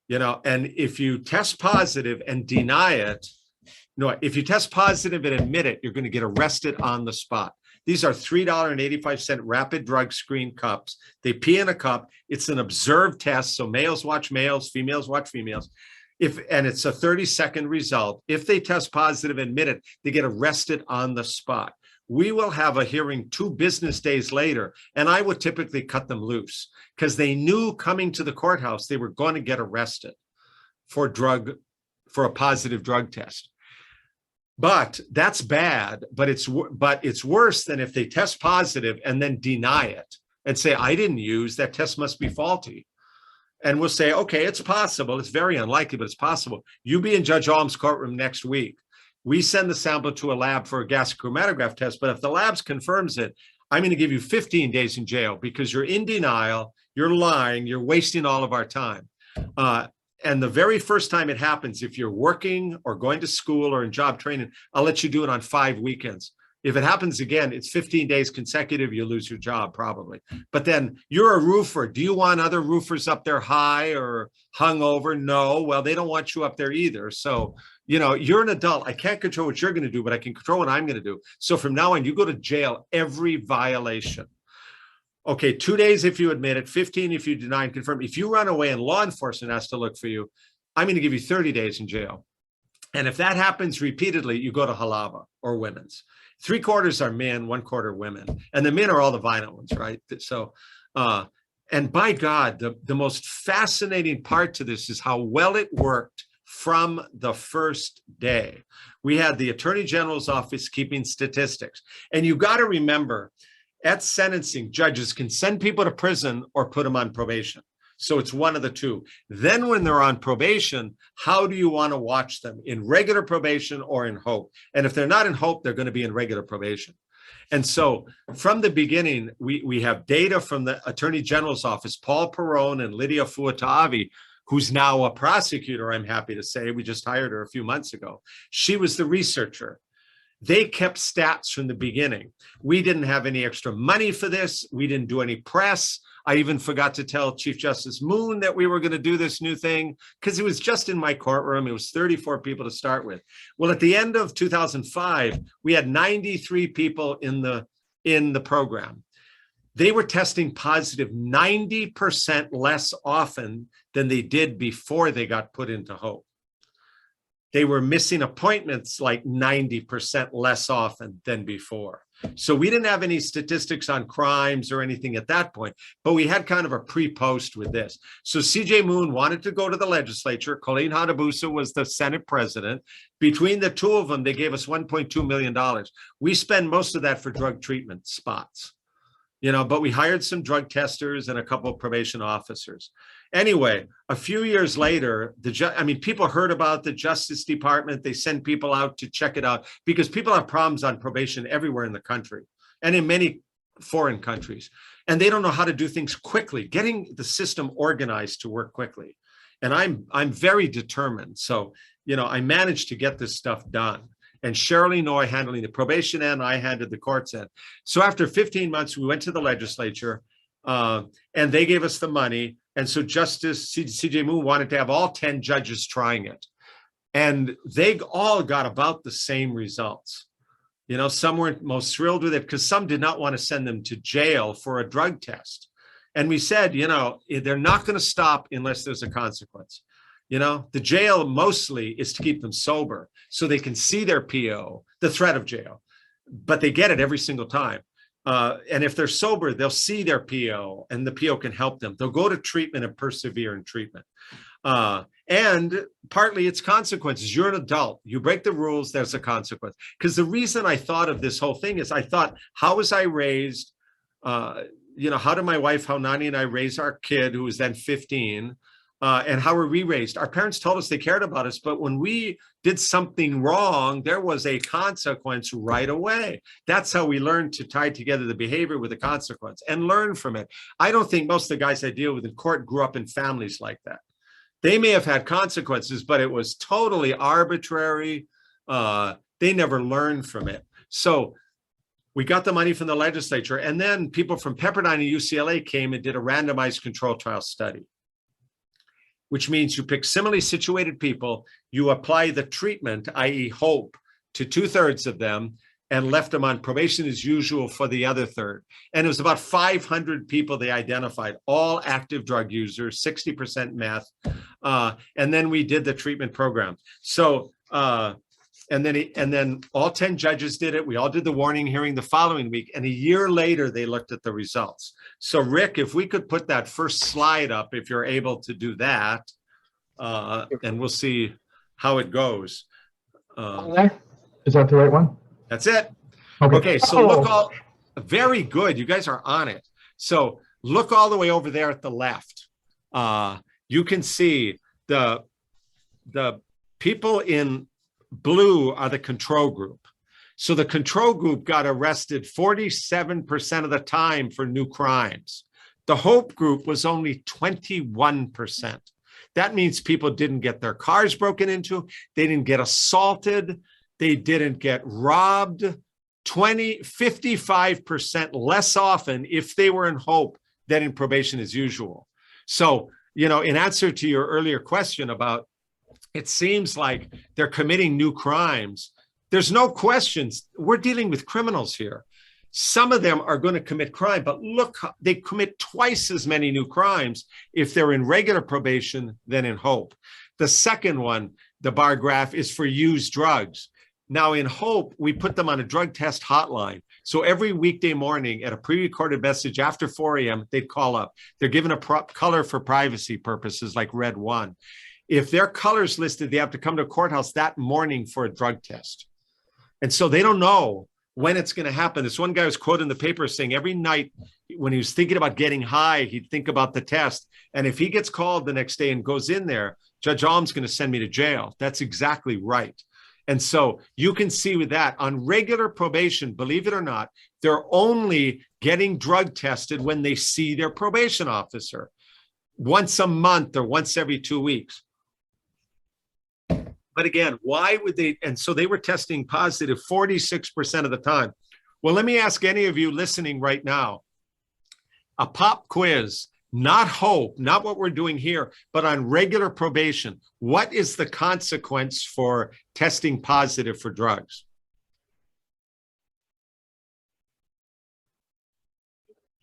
You know, and if you test positive and deny it, no, if you test positive and admit it, you're going to get arrested on the spot. These are $3.85 rapid drug screen cups. They pee in a cup. It's an observed test. So males watch males, females watch females. And it's a 30-second result. If they test positive and admit it, they get arrested on the spot. We will have a hearing 2 business days later, and I would typically cut them loose because they knew coming to the courthouse they were going to get arrested for a positive drug test. But that's bad, but it's worse than if they test positive and then deny it and say, I didn't use, that test must be faulty. And we'll say, okay, it's possible. It's very unlikely, but it's possible. You be in Judge Alm's courtroom next week. We send the sample to a lab for a gas chromatograph test, but if the lab confirms it, I'm going to give you 15 days in jail because you're in denial, you're lying, you're wasting all of our time. And the very first time it happens, if you're working or going to school or in job training, I'll let you do it on 5 weekends. If it happens again, it's 15 days consecutive, you lose your job probably. But then you're a roofer. Do you want other roofers up there high or hungover? No, well, they don't want you up there either. So, you know, you're an adult. I can't control what you're going to do, but I can control what I'm going to do. So from now on, you go to jail every violation. Okay, 2 days if you admit it, 15 if you deny and confirm. If you run away and law enforcement has to look for you, I'm going to give you 30 days in jail. And if that happens repeatedly, you go to Halava or women's. 3/4 are men, 1/4 women. And the men are all the violent ones, right? So, and by God, the most fascinating part to this is how well it worked from the first day. We had the Attorney General's office keeping statistics. And you got to remember, at sentencing, judges can send people to prison or put them on probation. So it's one of the two. Then when they're on probation, how do you want to watch them? In regular probation or in HOPE? And if they're not in HOPE, they're going to be in regular probation. And so from the beginning, we have data from the Attorney General's office, Paul Perrone and Lydia Fuataavi, who's now a prosecutor, I'm happy to say. We just hired her a few months ago. She was the researcher. They kept stats from the beginning. We didn't have any extra money for this. We didn't do any press. I even forgot to tell Chief Justice Moon that we were going to do this new thing because it was just in my courtroom. It was 34 people to start with. Well, at the end of 2005, we had 93 people in the program. They were testing positive 90% less often than they did before they got put into HOPE. They were missing appointments like 90% less often than before. So we didn't have any statistics on crimes or anything at that point, but we had kind of a pre-post with this. So CJ Moon wanted to go to the legislature. Colleen Hanabusa was the Senate president. Between the two of them, they gave us $1.2 million. We spend most of that for drug treatment spots. but we hired some drug testers and a couple of probation officers. Anyway, a few years later, people heard about the Justice Department. They send people out to check it out because people have problems on probation everywhere in the country and in many foreign countries. And they don't know how to do things quickly, getting the system organized to work quickly. And I'm very determined. So, I managed to get this stuff done. And Shirley Noy handling the probation end, I handled the courts end. So after 15 months, we went to the legislature and they gave us the money. And so Justice C.J. Moon wanted to have all 10 judges trying it. And they all got about the same results. Some weren't most thrilled with it because some did not want to send them to jail for a drug test. And we said, they're not going to stop unless there's a consequence. The jail mostly is to keep them sober so they can see their PO, the threat of jail, but they get it every single time. And if they're sober, they'll see their PO and the PO can help them. They'll go to treatment and persevere in treatment. And partly it's consequences. You're an adult. You break the rules, there's a consequence. Because the reason I thought of this whole thing is I thought, how was I raised? How did my wife, Nani and I raise our kid who was then 15? And how were we raised? Our parents told us they cared about us, but when we did something wrong, there was a consequence right away. That's how we learned to tie together the behavior with the consequence and learn from it. I don't think most of the guys I deal with in court grew up in families like that. They may have had consequences, but it was totally arbitrary. They never learned from it. So we got the money from the legislature, and then people from Pepperdine and UCLA came and did a randomized control trial study, which means you pick similarly situated people, you apply the treatment, i.e. HOPE, to 2/3 of them and left them on probation as usual for the other third. And it was about 500 people they identified, all active drug users, 60% meth. And then we did the treatment program. So, and then all 10 judges did it. We all did the warning hearing the following week. And a year later, they looked at the results. So Rick, if we could put that first slide up, if you're able to do that, and we'll see how it goes. Is that the right one? That's it. Okay. Okay, so look all, very good. You guys are on it. So look all the way over there at the left. You can see the people in blue are the control group. So the control group got arrested 47% of the time for new crimes. The HOPE group was only 21%. That means people didn't get their cars broken into, they didn't get assaulted, they didn't get robbed. 55% less often if they were in HOPE than in probation as usual. So, in answer to your earlier question about it seems like they're committing new crimes, there's no questions. We're dealing with criminals here. Some of them are going to commit crime, but look, they commit twice as many new crimes if they're in regular probation than in HOPE. The second one, the bar graph, is for used drugs. Now in HOPE, we put them on a drug test hotline. So every weekday morning at a pre-recorded message after 4 a.m., they'd call up. They're given a color for privacy purposes like red 1. If their color's listed, they have to come to a courthouse that morning for a drug test. And so they don't know when it's going to happen. This one guy was quoted in the paper saying every night when he was thinking about getting high, he'd think about the test. And if he gets called the next day and goes in there, Judge Alm's going to send me to jail. That's exactly right. And so you can see with that on regular probation, believe it or not, they're only getting drug tested when they see their probation officer once a month or once every 2 weeks. But again, why would they? And so they were testing positive 46% of the time. Well, let me ask any of you listening right now, a pop quiz, not HOPE, not what we're doing here, but on regular probation. What is the consequence for testing positive for drugs?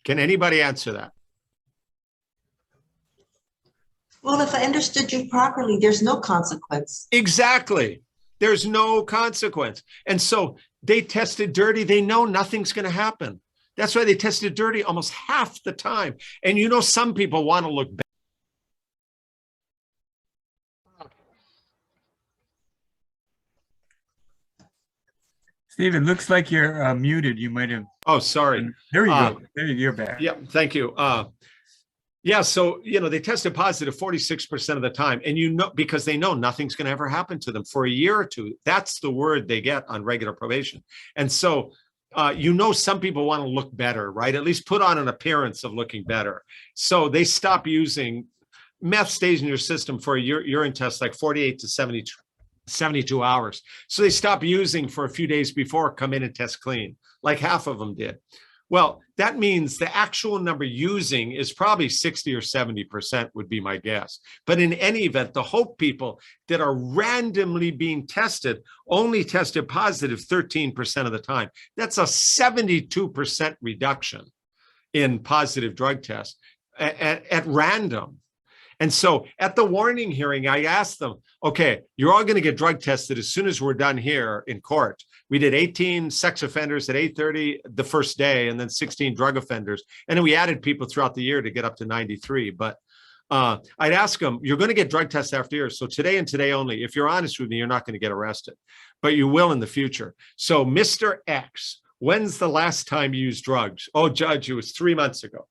Can anybody answer that? Well, if I understood you properly, there's no consequence. Exactly. There's no consequence. And so they tested dirty. They know nothing's going to happen. That's why they tested dirty almost half the time. And some people want to look back. Steve, it looks like you're muted. You might have. Oh, sorry. There you go. There you're back. Yeah, thank you. Yeah, so, they tested positive 46% of the time. And because they know nothing's going to ever happen to them for a year or two. That's the word they get on regular probation. And so, some people want to look better, right? At least put on an appearance of looking better. So they stop using, meth stays in your system for a urine test like 48 to 72 hours. So they stop using for a few days before, come in and test clean, like half of them did. Well, that means the actual number using is probably 60 or 70% would be my guess. But in any event, the HOPE people that are randomly being tested only tested positive 13% of the time. That's a 72% reduction in positive drug tests at random. And so at the warning hearing, I asked them, okay, you're all going to get drug tested as soon as we're done here in court. We did 18 sex offenders at 8:30 the first day, and then 16 drug offenders. And then we added people throughout the year to get up to 93. But I'd ask them, you're going to get drug tests after year. So today and today only, if you're honest with me, you're not going to get arrested, but you will in the future. So Mr. X, when's the last time you used drugs? Oh, Judge, it was 3 months ago.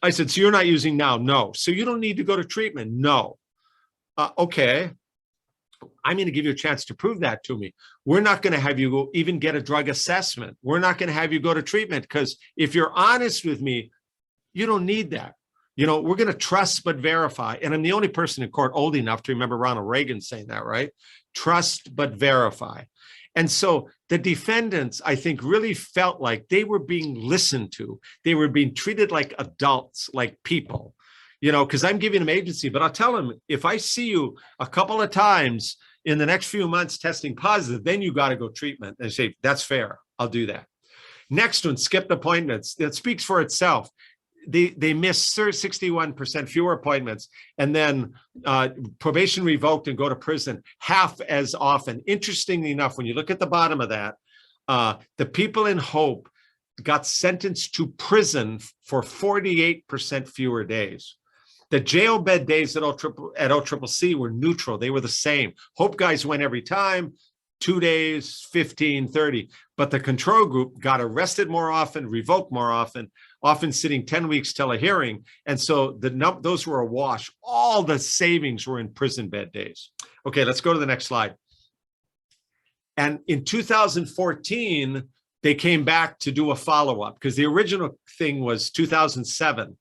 I said, so you're not using now? No. So you don't need to go to treatment? No. Okay. I'm going to give you a chance to prove that to me. We're not going to have you go even get a drug assessment. We're not going to have you go to treatment, because if you're honest with me, you don't need that. We're going to trust but verify. And I'm the only person in court old enough to remember Ronald Reagan saying that, right? Trust but verify. And so the defendants, I think, really felt like they were being listened to. They were being treated like adults, like people, because I'm giving them agency. But I'll tell them, if I see you a couple of times in the next few months testing positive, then you got to go treatment. And say, that's fair. I'll do that. Next one, skipped appointments. That speaks for itself. They missed 61% fewer appointments, and then probation revoked and go to prison half as often. Interestingly enough, when you look at the bottom of that, the people in HOPE got sentenced to prison for 48% fewer days. The jail bed days at OCCC were neutral. They were the same. HOPE guys went every time, 2 days, 15, 30. But the control group got arrested more often, revoked more often sitting 10 weeks till a hearing. And so those were a wash. All the savings were in prison bed days. Okay, let's go to the next slide. And in 2014, they came back to do a follow-up, because the original thing was 2007.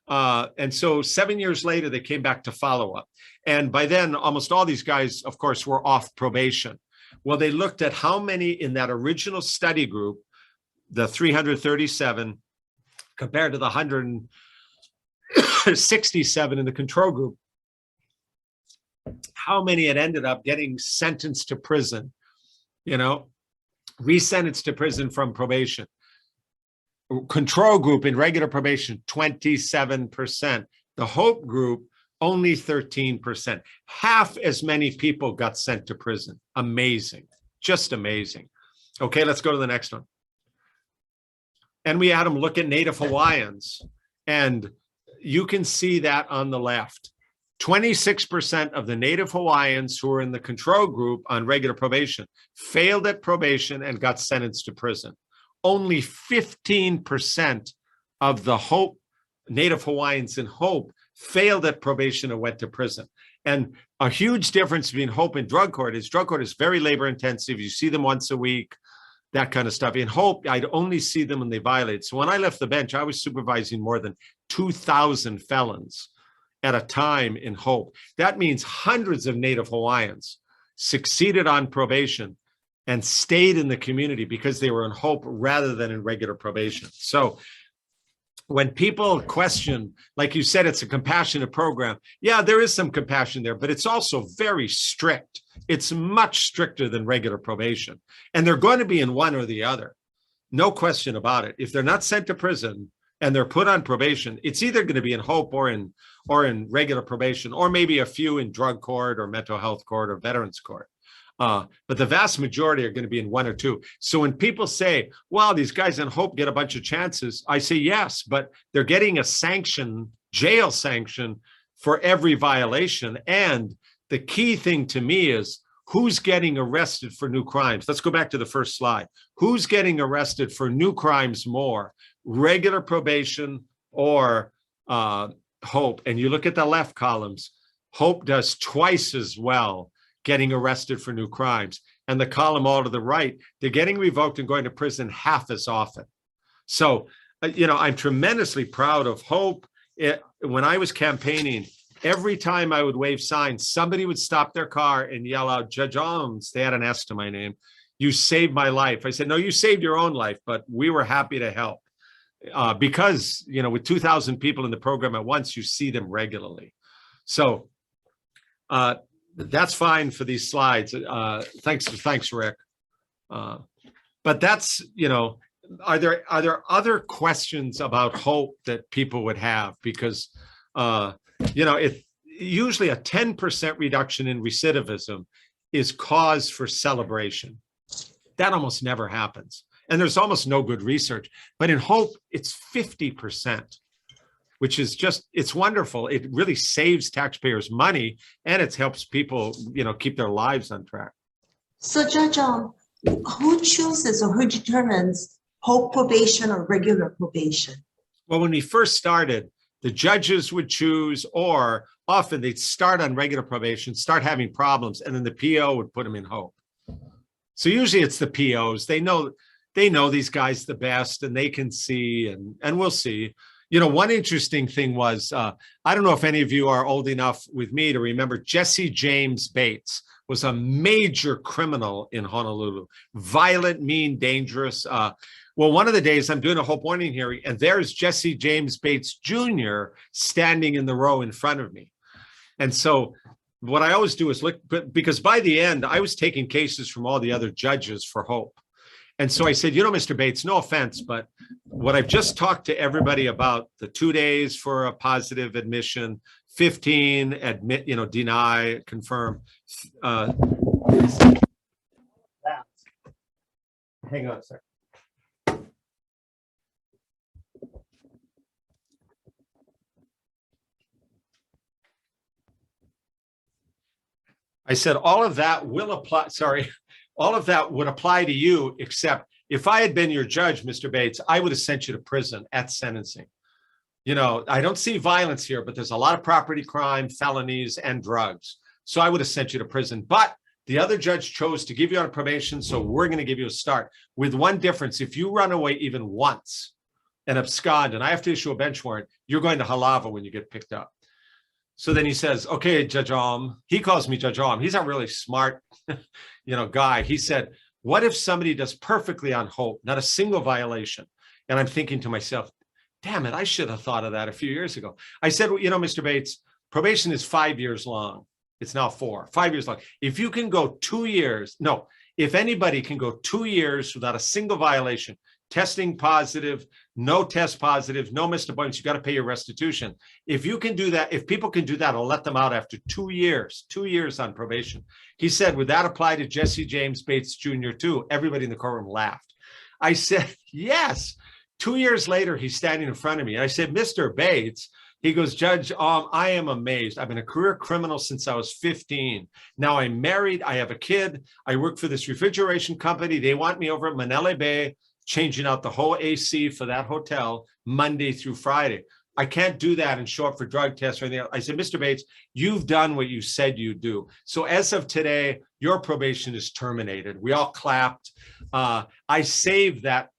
And so 7 years later, they came back to follow up. And by then, almost all these guys, of course, were off probation. Well, they looked at how many in that original study group, the 337, compared to the 167 in the control group, how many had ended up getting sentenced to prison, resentenced to prison from probation. Control group in regular probation, 27%. The HOPE group, only 13%. Half as many people got sent to prison. Amazing, just amazing. Okay, let's go to the next one. And we had them look at Native Hawaiians, and you can see that on the left. 26% of the Native Hawaiians who were in the control group on regular probation failed at probation and got sentenced to prison. Only 15% of the HOPE Native Hawaiians in HOPE failed at probation and went to prison. And a huge difference between HOPE and drug court is very labor intensive. You see them once a week, that kind of stuff. In HOPE, I'd only see them when they violate. So when I left the bench, I was supervising more than 2,000 felons at a time in HOPE. That means hundreds of Native Hawaiians succeeded on probation and stayed in the community because they were in HOPE rather than in regular probation. So when people question, like you said, it's a compassionate program. Yeah, there is some compassion there, but it's also very strict. It's much stricter than regular probation. And they're going to be in one or the other. No question about it. If they're not sent to prison and they're put on probation, it's either going to be in HOPE or in regular probation, or maybe a few in drug court or mental health court or veterans court. But the vast majority are going to be in one or two. So when people say, well, these guys in HOPE get a bunch of chances, I say yes, but they're getting a sanction, jail sanction for every violation. And the key thing to me is, who's getting arrested for new crimes? Let's go back to the first slide. Who's getting arrested for new crimes more, regular probation or HOPE? And you look at the left columns, HOPE does twice as well getting arrested for new crimes. And the column all to the right, they're getting revoked and going to prison half as often. So, I'm tremendously proud of HOPE. When I was campaigning, every time I would wave signs, somebody would stop their car and yell out, Judge Alms, they had an S to my name, you saved my life. I said, no, you saved your own life, but we were happy to help. Because, with 2,000 people in the program at once, you see them regularly. So that's fine for these slides. Thanks, Rick. But that's, are there other questions about HOPE that people would have? Because, usually a 10% reduction in recidivism is cause for celebration. That almost never happens. And there's almost no good research. But in HOPE, it's 50%, which is just, it's wonderful. It really saves taxpayers money, and it helps people, keep their lives on track. So Judge, who chooses or who determines HOPE probation or regular probation? Well, when we first started, the judges would choose, or often they'd start on regular probation, start having problems, and then the PO would put them in HOPE. So usually it's the POs. They know these guys the best, and they can see, and we'll see. One interesting thing was, I don't know if any of you are old enough with me to remember, Jesse James Bates was a major criminal in Honolulu, violent, mean, dangerous. Well, one of the days I'm doing a HOPE warning hearing, and there's Jesse James Bates Jr. standing in the row in front of me. And so what I always do is look, because by the end, I was taking cases from all the other judges for HOPE. And so I said, Mr. Bates, no offense, but what I've just talked to everybody about, the 2 days for a positive admission, 15 admit, deny, confirm. Hang on a second. I said, all of that will apply. Sorry, all of that would apply to you, except if I had been your judge, Mr. Bates, I would have sent you to prison at sentencing. I don't see violence here, but there's a lot of property crime, felonies, and drugs. So I would have sent you to prison. But the other judge chose to give you on probation, so we're going to give you a start. With one difference, if you run away even once and abscond, and I have to issue a bench warrant, you're going to Halava when you get picked up. So then he says, okay, Judge Alm, he calls me Judge Alm. He's a really smart, guy. He said, what if somebody does perfectly on HOPE, not a single violation? And I'm thinking to myself, damn it, I should have thought of that a few years ago. I said, well, Mr. Bates, probation is 5 years long. It's now 5 years long. If you can go 2 years, no, if anybody can go 2 years without a single violation, testing positive, no test positive, no missed appointments, you got to pay your restitution. If you can do that, if people can do that, I'll let them out after 2 years, 2 years on probation. He said, would that apply to Jesse James Bates Jr. too? Everybody in the courtroom laughed. I said, yes. 2 years later, he's standing in front of me. And I said, Mr. Bates, he goes, Judge, I am amazed. I've been a career criminal since I was 15. Now I'm married. I have a kid. I work for this refrigeration company. They want me over at Manele Bay, changing out the whole AC for that hotel Monday through Friday. I can't do that and show up for drug tests or anything else. I said, Mr. Bates, you've done what you said you'd do. So as of today, your probation is terminated. We all clapped. I saved that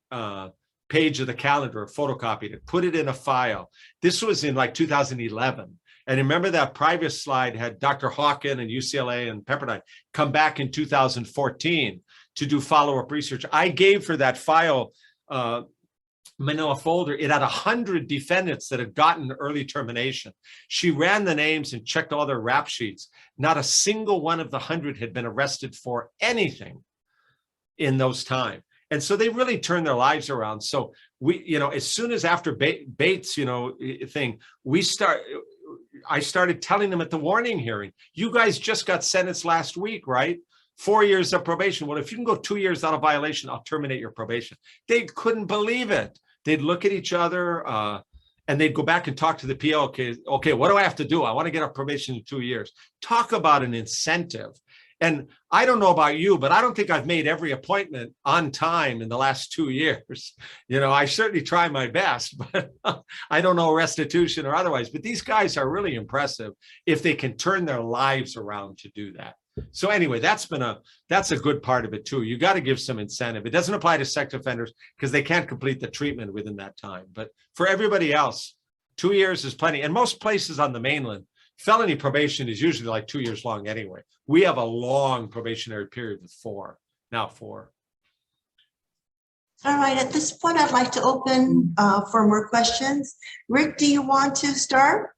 page of the calendar, photocopied it, put it in a file. This was in like 2011. And remember that private slide had Dr. Hawken and UCLA and Pepperdine come back in 2014 to do follow-up research. I gave her that file, manila folder. It had 100 defendants that had gotten early termination. She ran the names and checked all their rap sheets. Not a single one of the 100 had been arrested for anything in those times. And so they really turned their lives around. So we, as soon as after Bates, thing, I started telling them at the warning hearing, you guys just got sentenced last week, right? 4 years of probation. Well, if you can go 2 years without a violation, I'll terminate your probation. They couldn't believe it. They'd look at each other and they'd go back and talk to the PO. Okay, what do I have to do? I want to get a probation in 2 years. Talk about an incentive. And I don't know about you, but I don't think I've made every appointment on time in the last 2 years. You know, I certainly try my best, but I don't know restitution or otherwise. But these guys are really impressive if they can turn their lives around to do that. So anyway, that's a good part of it too. You got to give some incentive. It doesn't apply to sex offenders because they can't complete the treatment within that time. But for everybody else, 2 years is plenty. And most places on the mainland, felony probation is usually like 2 years long anyway. We have a long probationary period with 4, now 4. All right, at this point, I'd like to open for more questions. Rick, do you want to start?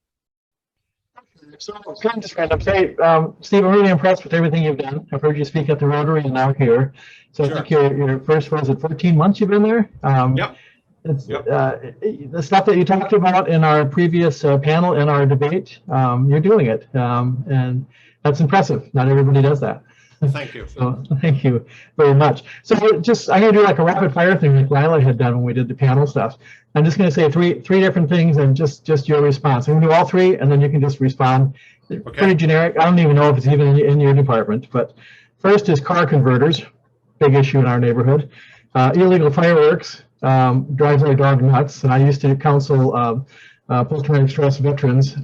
So I'm just going to say, Steve, I'm really impressed with everything you've done. I've heard you speak at the Rotary and now here. So Sure. I think your first, was it 14 months you've been there? Yep. It's, Yep. The stuff that you talked about in our previous panel and our debate, you're doing it. And that's impressive. Not everybody does that. Thank you. So thank you very much. So I'm going to do like a rapid fire thing like Lila had done when we did the panel stuff. I'm just going to say three different things and just your response. I'm going to do all 3 and then you can just respond. Okay. Pretty generic. I don't even know if it's even in your department, but first is car converters, big issue in our neighborhood. Illegal fireworks drives my dog nuts. And I used to counsel post-traumatic stress veterans.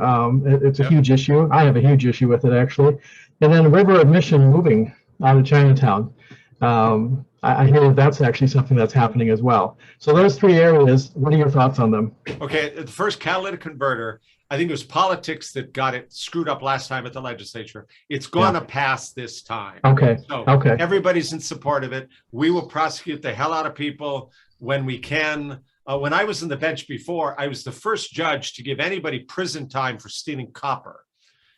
It's a huge issue. I have a huge issue with it actually. And then river admission moving out of Chinatown. I hear that's actually something that's happening as well. So those 3 areas, what are your thoughts on them? Okay, the first catalytic converter, I think it was politics that got it screwed up last time at the legislature. It's going to pass this time. Okay. So Okay. everybody's in support of it. We will prosecute the hell out of people when we can. When I was on the bench before, I was the first judge to give anybody prison time for stealing copper,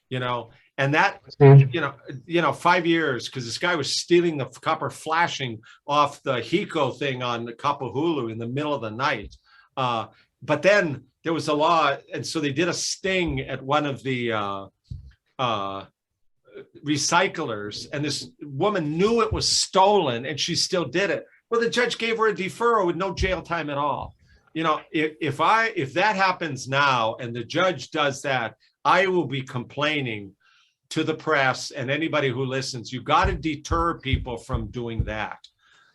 you know, and that, you know, 5 years, because this guy was stealing the copper flashing off the Hiko thing on the Kapahulu in the middle of the night. But then there was a law, and so they did a sting at one of the recyclers, and this woman knew it was stolen, and she still did it. Well, the judge gave her a deferral with no jail time at all. You know, if that happens now, and the judge does that, I will be complaining to the press and anybody who listens. You got to deter people from doing that.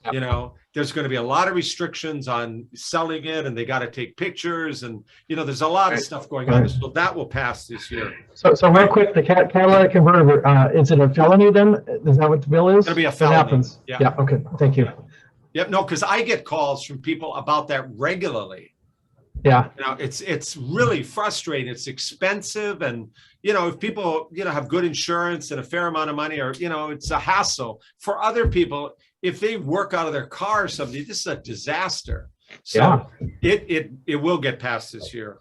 Yep. You know, there's going to be a lot of restrictions on selling it, and they got to take pictures, and you know, there's a lot of stuff going on. So that will pass this year. So real quick, the catalytic converter, is it a felony then? Is that what the bill is? It's going to be a felony. That happens. Yeah. Okay. Thank you. Yep. No, because I get calls from people about that regularly. Yeah. You know, it's really frustrating. It's expensive, and you know, if people have good insurance and a fair amount of money, or it's a hassle for other people. If they work out of their car or something, this is a disaster. So it will get passed this year.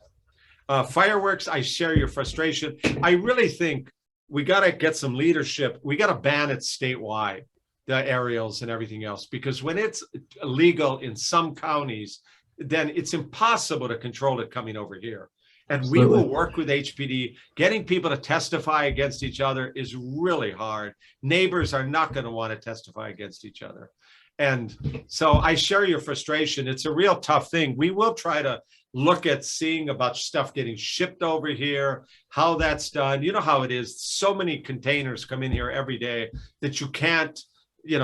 Fireworks, I share your frustration. I really think we got to get some leadership. We got to ban it statewide, the aerials and everything else, because when it's illegal in some counties, then it's impossible to control it coming over here. And Absolutely. We will work with HPD. Getting people to testify against each other is really hard. Neighbors are not going to want to testify against each other. And so I share your frustration. It's a real tough thing. We will try to look at seeing about stuff getting shipped over here, how that's done. You know how it is. So many containers come in here every day that you can't,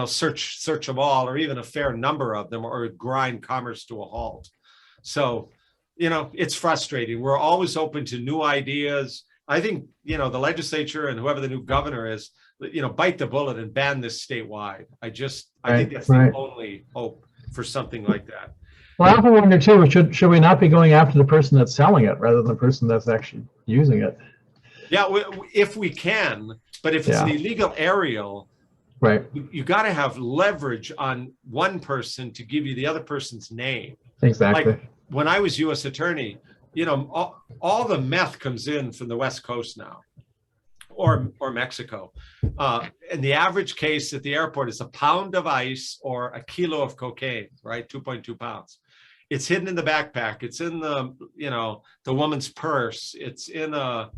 search them all, or even a fair number of them, or grind commerce to a halt. So, it's frustrating. We're always open to new ideas. I think, the legislature and whoever the new governor is, bite the bullet and ban this statewide. I think that's the only hope for something like that. Well, I often wonder too, should we not be going after the person that's selling it rather than the person that's actually using it? Yeah, if we can, but if it's an illegal aerial, right, you got to have leverage on one person to give you the other person's name. Exactly. Like when I was U.S. attorney, all the meth comes in from the West Coast now, or Mexico. And the average case at the airport is a pound of ice or a kilo of cocaine, right? 2.2 pounds. It's hidden in the backpack. It's in the, the woman's purse. It's in a,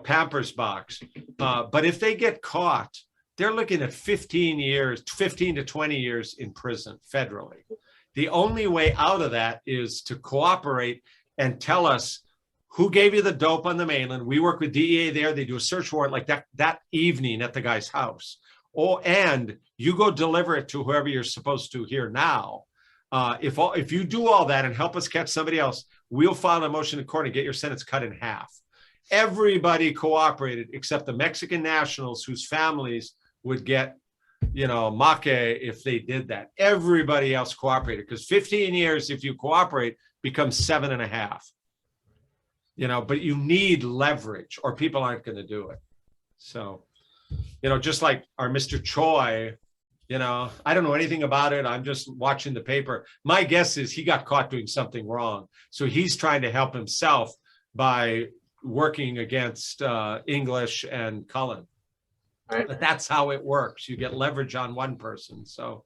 Pampers box. But if they get caught, they're looking at 15 to 20 years in prison federally. The only way out of that is to cooperate and tell us who gave you the dope on the mainland. We work with DEA there. They do a search warrant like that evening at the guy's house. And you go deliver it to whoever you're supposed to here now. If you do all that and help us catch somebody else, we'll file a motion in court and get your sentence cut in half. Everybody cooperated except the Mexican nationals whose families would get, maque if they did that. Everybody else cooperated because 15 years, if you cooperate, becomes 7.5. But you need leverage or people aren't going to do it. So, just like our Mr. Choi, I don't know anything about it. I'm just watching the paper. My guess is he got caught doing something wrong. So he's trying to help himself by working against English and Cullen. Right. But that's how it works. You get leverage on one person. So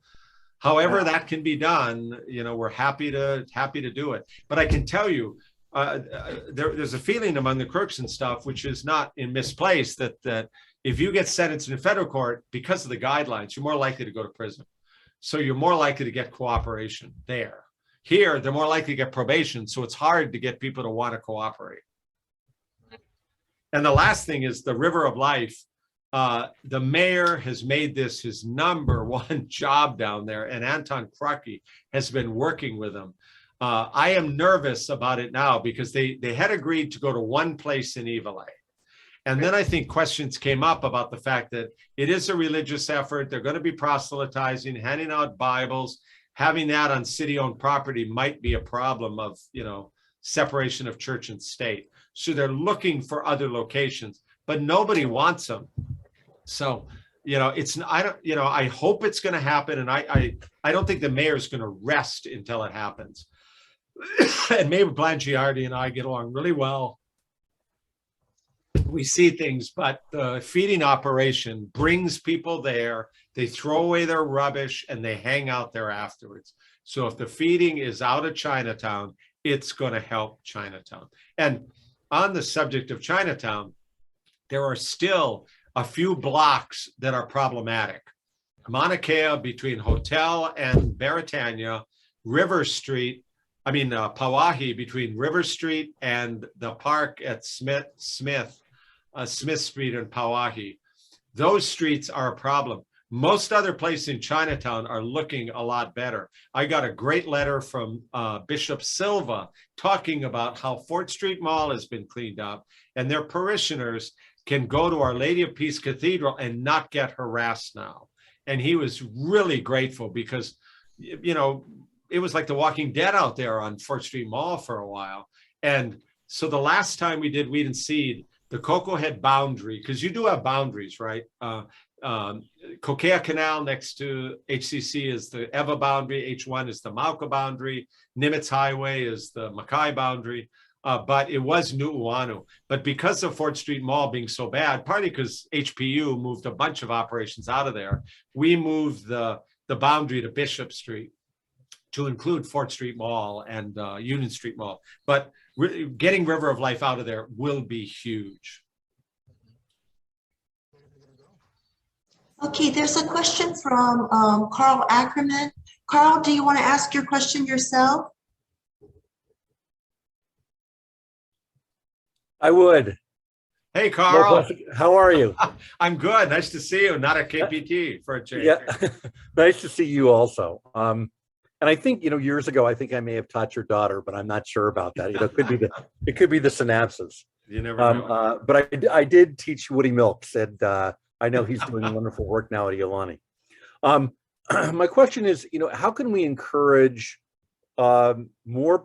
however that can be done, we're happy to do it. But I can tell you, there's a feeling among the crooks and stuff, which is not misplaced, that if you get sentenced in federal court because of the guidelines, you're more likely to go to prison. So you're more likely to get cooperation there. Here, they're more likely to get probation. So it's hard to get people to want to cooperate. And the last thing is the River of Life. The mayor has made this his #1 job down there, and Anton Kraki has been working with them. I am nervous about it now because they had agreed to go to one place in Ivalai. And then I think questions came up about the fact that it is a religious effort. They're going to be proselytizing, handing out Bibles. Having that on city-owned property might be a problem of, separation of church and state. So they're looking for other locations, but nobody wants them. So, I hope it's going to happen. And I don't think the mayor's going to rest until it happens. And Mayor Blangiardi and I get along really well. We see things, but the feeding operation brings people there. They throw away their rubbish and they hang out there afterwards. So if the feeding is out of Chinatown, it's going to help Chinatown. And on the subject of Chinatown, there are still a few blocks that are problematic. Mauna Kea between Hotel and Beretania, Pauahi between River Street and the park at Smith Street and Pauahi. Those streets are a problem. Most other places in Chinatown are looking a lot better. I got a great letter from Bishop Silva talking about how Fort Street Mall has been cleaned up and their parishioners can go to Our Lady of Peace Cathedral and not get harassed now. And he was really grateful because, it was like The Walking Dead out there on Fort Street Mall for a while. And so the last time we did Weed and Seed, the Cocoa Head boundary, because you do have boundaries, right? Kokea Canal next to HCC is the Eva boundary. H1 is the Mauka boundary. Nimitz Highway is the Mackay boundary. But it was Nu'uanu. But because of Fort Street Mall being so bad, partly because HPU moved a bunch of operations out of there, we moved the boundary to Bishop Street to include Fort Street Mall and Union Street Mall. But getting River of Life out of there will be huge. Okay, there's a question from Carl Ackerman. Carl, do you want to ask your question yourself? I would. Hey, Carl. How are you? I'm good. Nice to see you. Not a KPT for a change. Yeah, nice to see you also. And I think, years ago, I think I may have taught your daughter, but I'm not sure about that. It could be the synapses. You never know. But I did teach Woody Milks, and I know he's doing wonderful work now at Iolani. My question is, how can we encourage more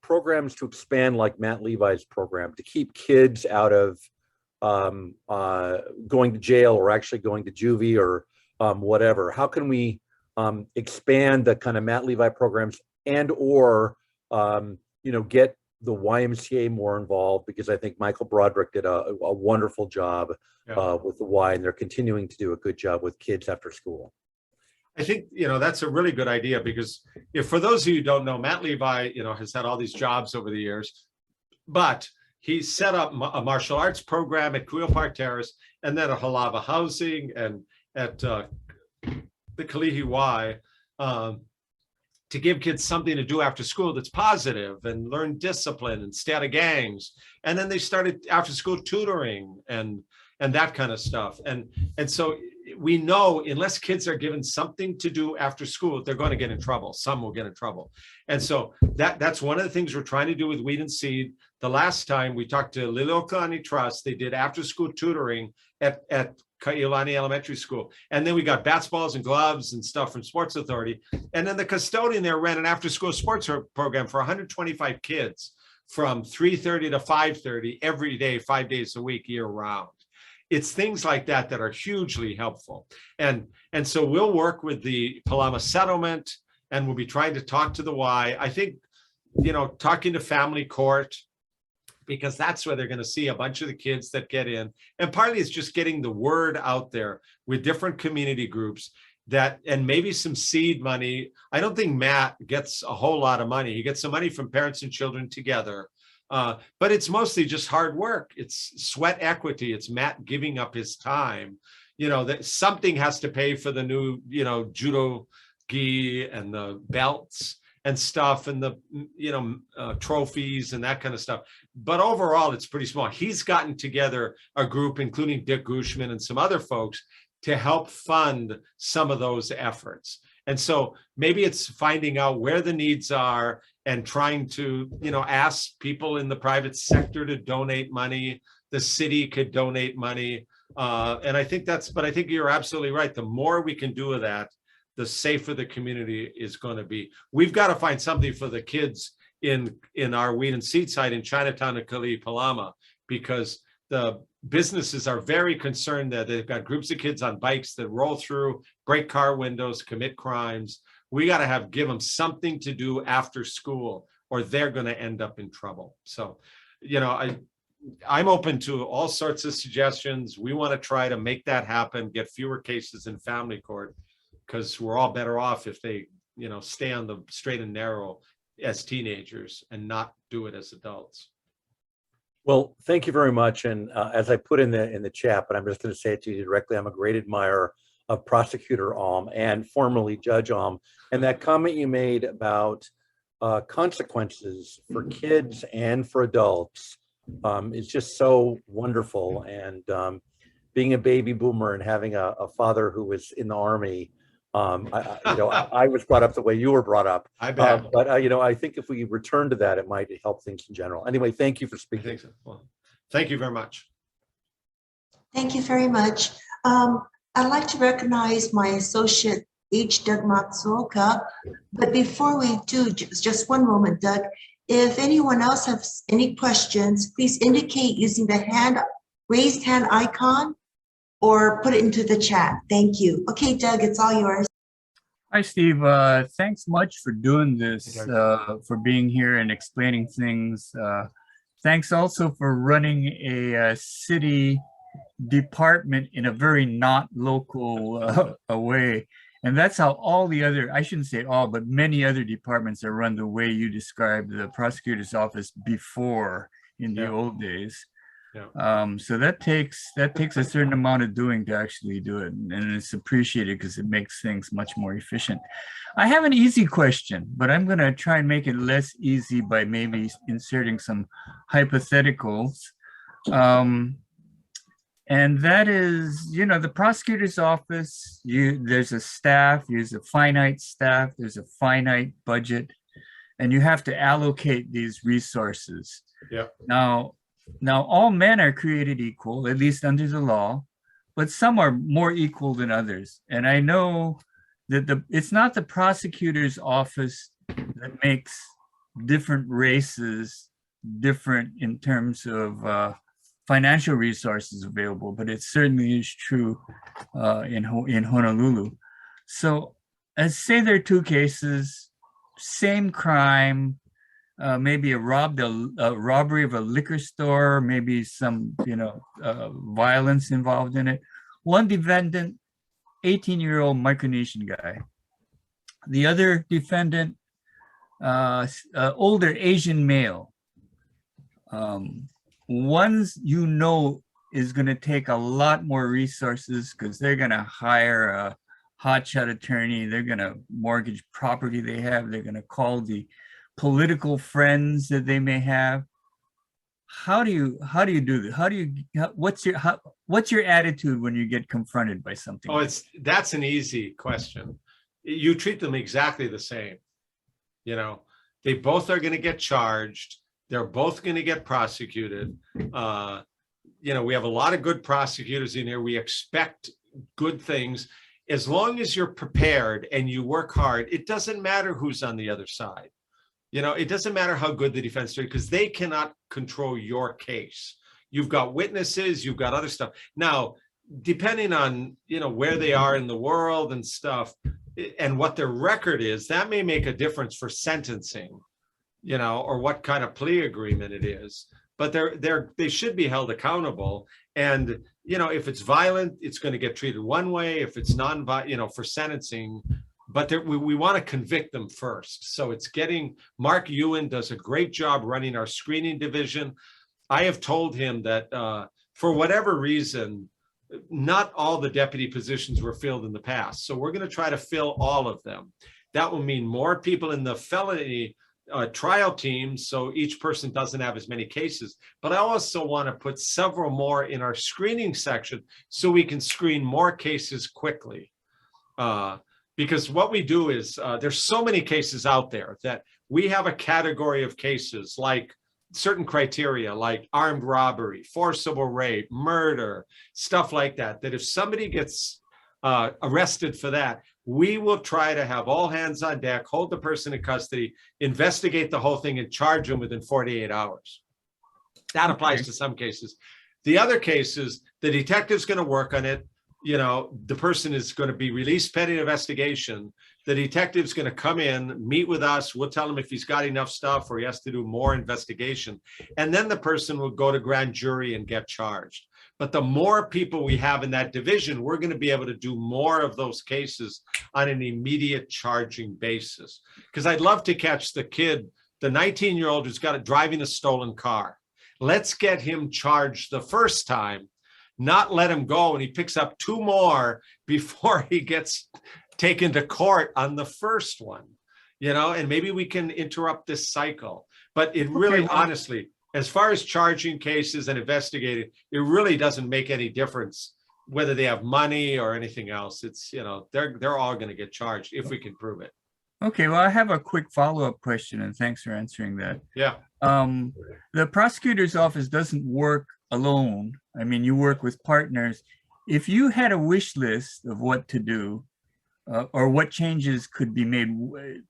programs to expand, like Matt Levi's program, to keep kids out of going to jail or actually going to juvie or whatever? How can we expand the kind of Matt Levi programs and or get the YMCA more involved? Because I think Michael Broderick did a wonderful job with the Y, and they're continuing to do a good job with kids after school. I think, that's a really good idea, because for those of you who don't know, Matt Levi, has had all these jobs over the years, but he set up a martial arts program at Kuyo Park Terrace, and then a Halava housing, and at the Kalihi Y. to give kids something to do after school that's positive and learn discipline and stay out of gangs. And then they started after school tutoring and that kind of stuff. And so we know unless kids are given something to do after school, they're going to get in trouble. Some will get in trouble. And so that's one of the things we're trying to do with Weed and Seed. The last time we talked to Lila Trust, they did after school tutoring at Kealoha Elementary School. And then we got bats, balls, and gloves and stuff from Sports Authority. And then the custodian there ran an after school sports program for 125 kids from 3:30 to 5:30 every day, 5 days a week, year round. It's things like that that are hugely helpful. And so we'll work with the Palama settlement, and we'll be trying to talk to the Y. I think, talking to family court, because that's where they're going to see a bunch of the kids that get in. And partly it's just getting the word out there with different community groups and maybe some seed money. I don't think Matt gets a whole lot of money. He gets some money from Parents and Children Together. But it's mostly just hard work. It's sweat equity. It's Matt giving up his time. That something has to pay for the new, judo gi and the belts and stuff and the, trophies and that kind of stuff. But overall, it's pretty small. He's gotten together a group, including Dick Gushman and some other folks, to help fund some of those efforts. And so maybe it's finding out where the needs are and trying to, ask people in the private sector to donate money. The city could donate money. And I think you're absolutely right. The more we can do of that, the safer the community is going to be. We've got to find something for the kids in our Weed and Seed site in Chinatown and Palama, because the businesses are very concerned that they've got groups of kids on bikes that roll through, break car windows, commit crimes. We got to give them something to do after school, or they're going to end up in trouble. So, I'm open to all sorts of suggestions. We want to try to make that happen, get fewer cases in family court, because we're all better off if they, stay on the straight and narrow as teenagers and not do it as adults. Well, thank you very much. And as I put in the chat, but I'm just going to say it to you directly, I'm a great admirer of Prosecutor Alm and formerly Judge Alm. And that comment you made about consequences for kids and for adults is just so wonderful. And being a baby boomer and having a father who was in the Army, I was brought up the way you were brought up. I bet. But I think if we return to that, it might help things in general. Anyway, thank you for I speaking. think so. Well, thank you very much. Thank you very much. I'd like to recognize my associate, H. Doug Matsuoka. But before we do, just one moment, Doug. If anyone else has any questions, please indicate using the raised hand icon or put it into the chat. Thank you. Okay, Doug, it's all yours. Hi, Steve. Thanks much for doing this, for being here and explaining things. Thanks also for running a city department in a very not local way. And that's how all the other, I shouldn't say all, but many other departments are run the way you described the prosecutor's office before in the old days. Yeah. So that takes a certain amount of doing to actually do it, and it's appreciated because it makes things much more efficient. I have an easy question, but I'm going to try and make it less easy by maybe inserting some hypotheticals. And that is, the prosecutor's office, there's a staff, there's a finite staff, there's a finite budget, and you have to allocate these resources. Yeah. Now, all men are created equal, at least under the law, but some are more equal than others. And I know that it's not the prosecutor's office that makes different races different in terms of financial resources available, but it certainly is true in Honolulu. So let's say there are two cases, same crime, maybe a robbery of a liquor store, maybe some, violence involved in it. One defendant, 18-year-old Micronesian guy. The other defendant, older Asian male. One's, is going to take a lot more resources because they're going to hire a hotshot attorney. They're going to mortgage property they have. They're going to call the political friends that they may have. How do you do this? What's your attitude when you get confronted by something? Oh, that's an easy question. You treat them exactly the same. You know, they both are going to get charged. They're both going to get prosecuted. You know, we have a lot of good prosecutors in here. We expect good things. As long as you're prepared and you work hard, it doesn't matter who's on the other side. You know, it doesn't matter how good the defense attorney, because they cannot control your case. You've got witnesses, you've got other stuff. Now, depending on, you know, where they are in the world and stuff and what their record is, that may make a difference for sentencing, you know, or what kind of plea agreement it is. But they should be held accountable. And, you know, if it's violent, it's going to get treated one way. If it's non-violent, you know, for sentencing, but we want to convict them first. So it's Mark Ewan does a great job running our screening division. I have told him that for whatever reason, not all the deputy positions were filled in the past. So we're going to try to fill all of them. That will mean more people in the felony trial teams, so each person doesn't have as many cases. But I also want to put several more in our screening section so we can screen more cases quickly. Because what we do is there's so many cases out there that we have a category of cases like certain criteria like armed robbery, forcible rape, murder, stuff like that, that if somebody gets arrested for that, we will try to have all hands on deck, hold the person in custody, investigate the whole thing, and charge them within 48 hours. That applies to some cases. The other cases, the detective's going to work on it. You know, the person is going to be released pending investigation. The detective's going to come in, meet with us. We'll tell him if he's got enough stuff or he has to do more investigation. And then the person will go to grand jury and get charged. But the more people we have in that division, we're going to be able to do more of those cases on an immediate charging basis. Because I'd love to catch the kid, the 19-year-old who's got driving a stolen car. Let's get him charged the first time, not let him go and he picks up two more before he gets taken to court on the first one, you know, and maybe we can interrupt this cycle. But it really, honestly, as far as charging cases and investigating, it really doesn't make any difference whether they have money or anything else. It's, you know, they're all going to get charged if we can prove it. Okay, well, I have a quick follow-up question, and thanks for answering that. Yeah. The prosecutor's office doesn't work alone. I mean, you work with partners. If you had a wish list of what to do, or what changes could be made,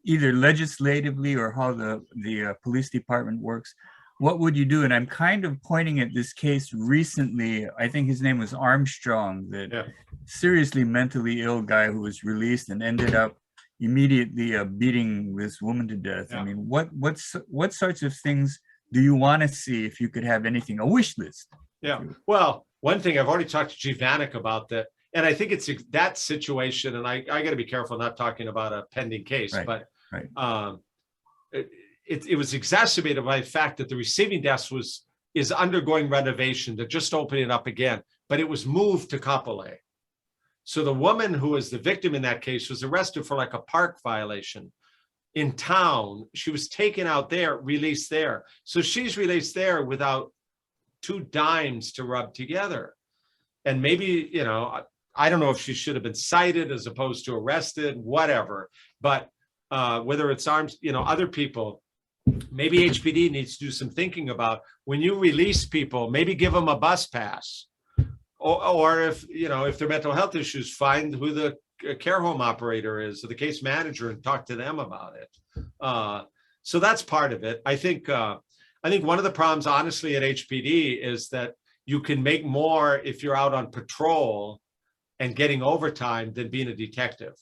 either legislatively or how the police department works, what would you do? And I'm kind of pointing at this case recently. I think his name was Armstrong, that seriously mentally ill guy who was released and ended up immediately beating this woman to death. Yeah. I mean, what sorts of things do you want to see if you could have anything, a wish list? Yeah, well, one thing I've already talked to Chief Vanek about that, and I think it's that situation, and I got to be careful not talking about a pending case, but it was exacerbated by the fact that the receiving desk is undergoing renovation. They're just opening up again, but it was moved to Kapolei. So the woman who was the victim in that case was arrested for like a park violation in town. She was taken out there, released there. So she's released there without 2 dimes to rub together. And maybe, you know, I don't know if she should have been cited as opposed to arrested, whatever. But whether it's arms, you know, other people, maybe HPD needs to do some thinking about when you release people, maybe give them a bus pass. Or if, you know, if they're mental health issues, find who the care home operator is or the case manager and talk to them about it. So that's part of it. I think one of the problems, honestly, at HPD is that you can make more if you're out on patrol and getting overtime than being a detective.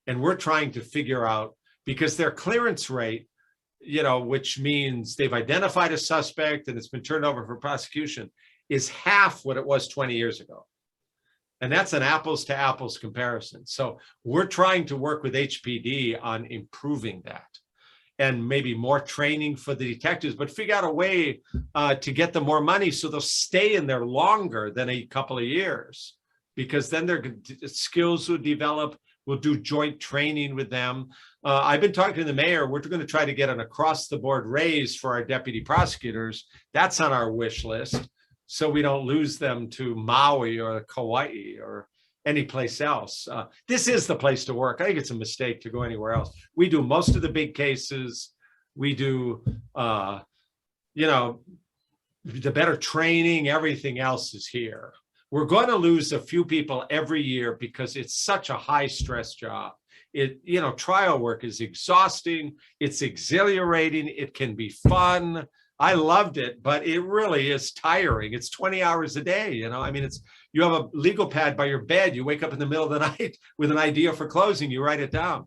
And we're trying to figure out, because their clearance rate, you know, which means they've identified a suspect and it's been turned over for prosecution, is half what it was 20 years ago. And that's an apples to apples comparison. So we're trying to work with HPD on improving that and maybe more training for the detectives, but figure out a way to get them more money so they'll stay in there longer than a couple of years, because then their skills would develop, We'll do joint training with them. I've been talking to the mayor. We're going to try to get an across-the-board raise for our deputy prosecutors. That's on our wish list, so we don't lose them to Maui or Kauai or any place else. This is the place to work. I think it's a mistake to go anywhere else. We do most of the big cases. We do, you know, the better training. Everything else is here. We're going to lose a few people every year because it's such a high stress job. You know, trial work is exhausting. It's exhilarating. It can be fun. I loved it, but it really is tiring. It's 20 hours a day. You know, I mean, you have a legal pad by your bed. You wake up in the middle of the night with an idea for closing. You write it down.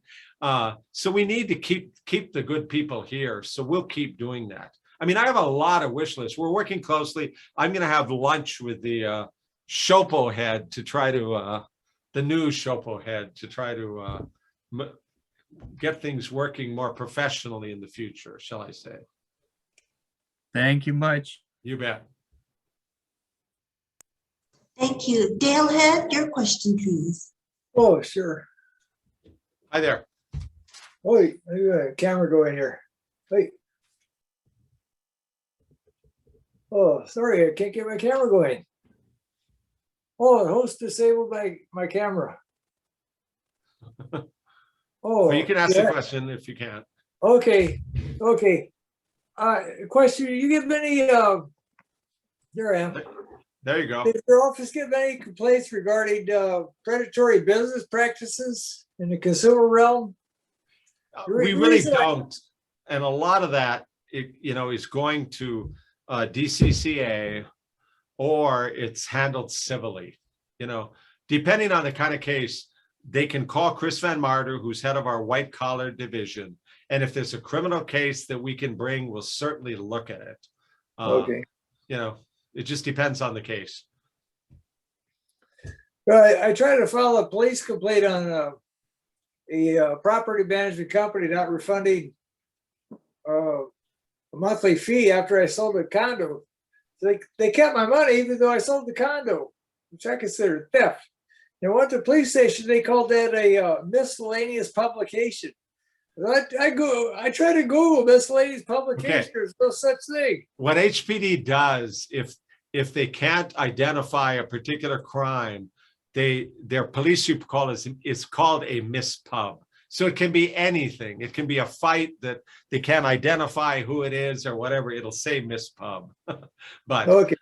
So we need to keep the good people here. So we'll keep doing that. I mean, I have a lot of wish lists. We're working closely. I'm going to have lunch with the Shopo head to try to, the new Shopo head to try to get things working more professionally in the future, shall I say. Thank you much. You bet. Thank you. Dale Head, your question, please. Oh, sure. Hi there. Wait, I got a camera going here. Wait. Oh, sorry, I can't get my camera going. Oh, the host disabled my camera. Oh, Well, you can ask yeah. the question if you can't. Okay, okay. Question, you get many, there I am. There you go. Did your office get many complaints regarding predatory business practices in the consumer realm? We really don't. And a lot of that, you know, is going to DCCA or it's handled civilly. You know, depending on the kind of case, they can call Chris Van Marder, who's head of our white collar division. And if there's a criminal case that we can bring, we'll certainly look at it. Okay. You know, it just depends on the case. I tried to file a police complaint on a property management company not refunding a monthly fee after I sold a condo. So they kept my money even though I sold the condo, which I consider theft. And I went to the police station, they called that a miscellaneous publication. I try to Google miscellaneous publication, Okay. There's no such thing. What HPD does, if they can't identify a particular crime, their police call is called a mispub. So it can be anything. It can be a fight that they can't identify who it is or whatever. It'll say mispub. But Okay.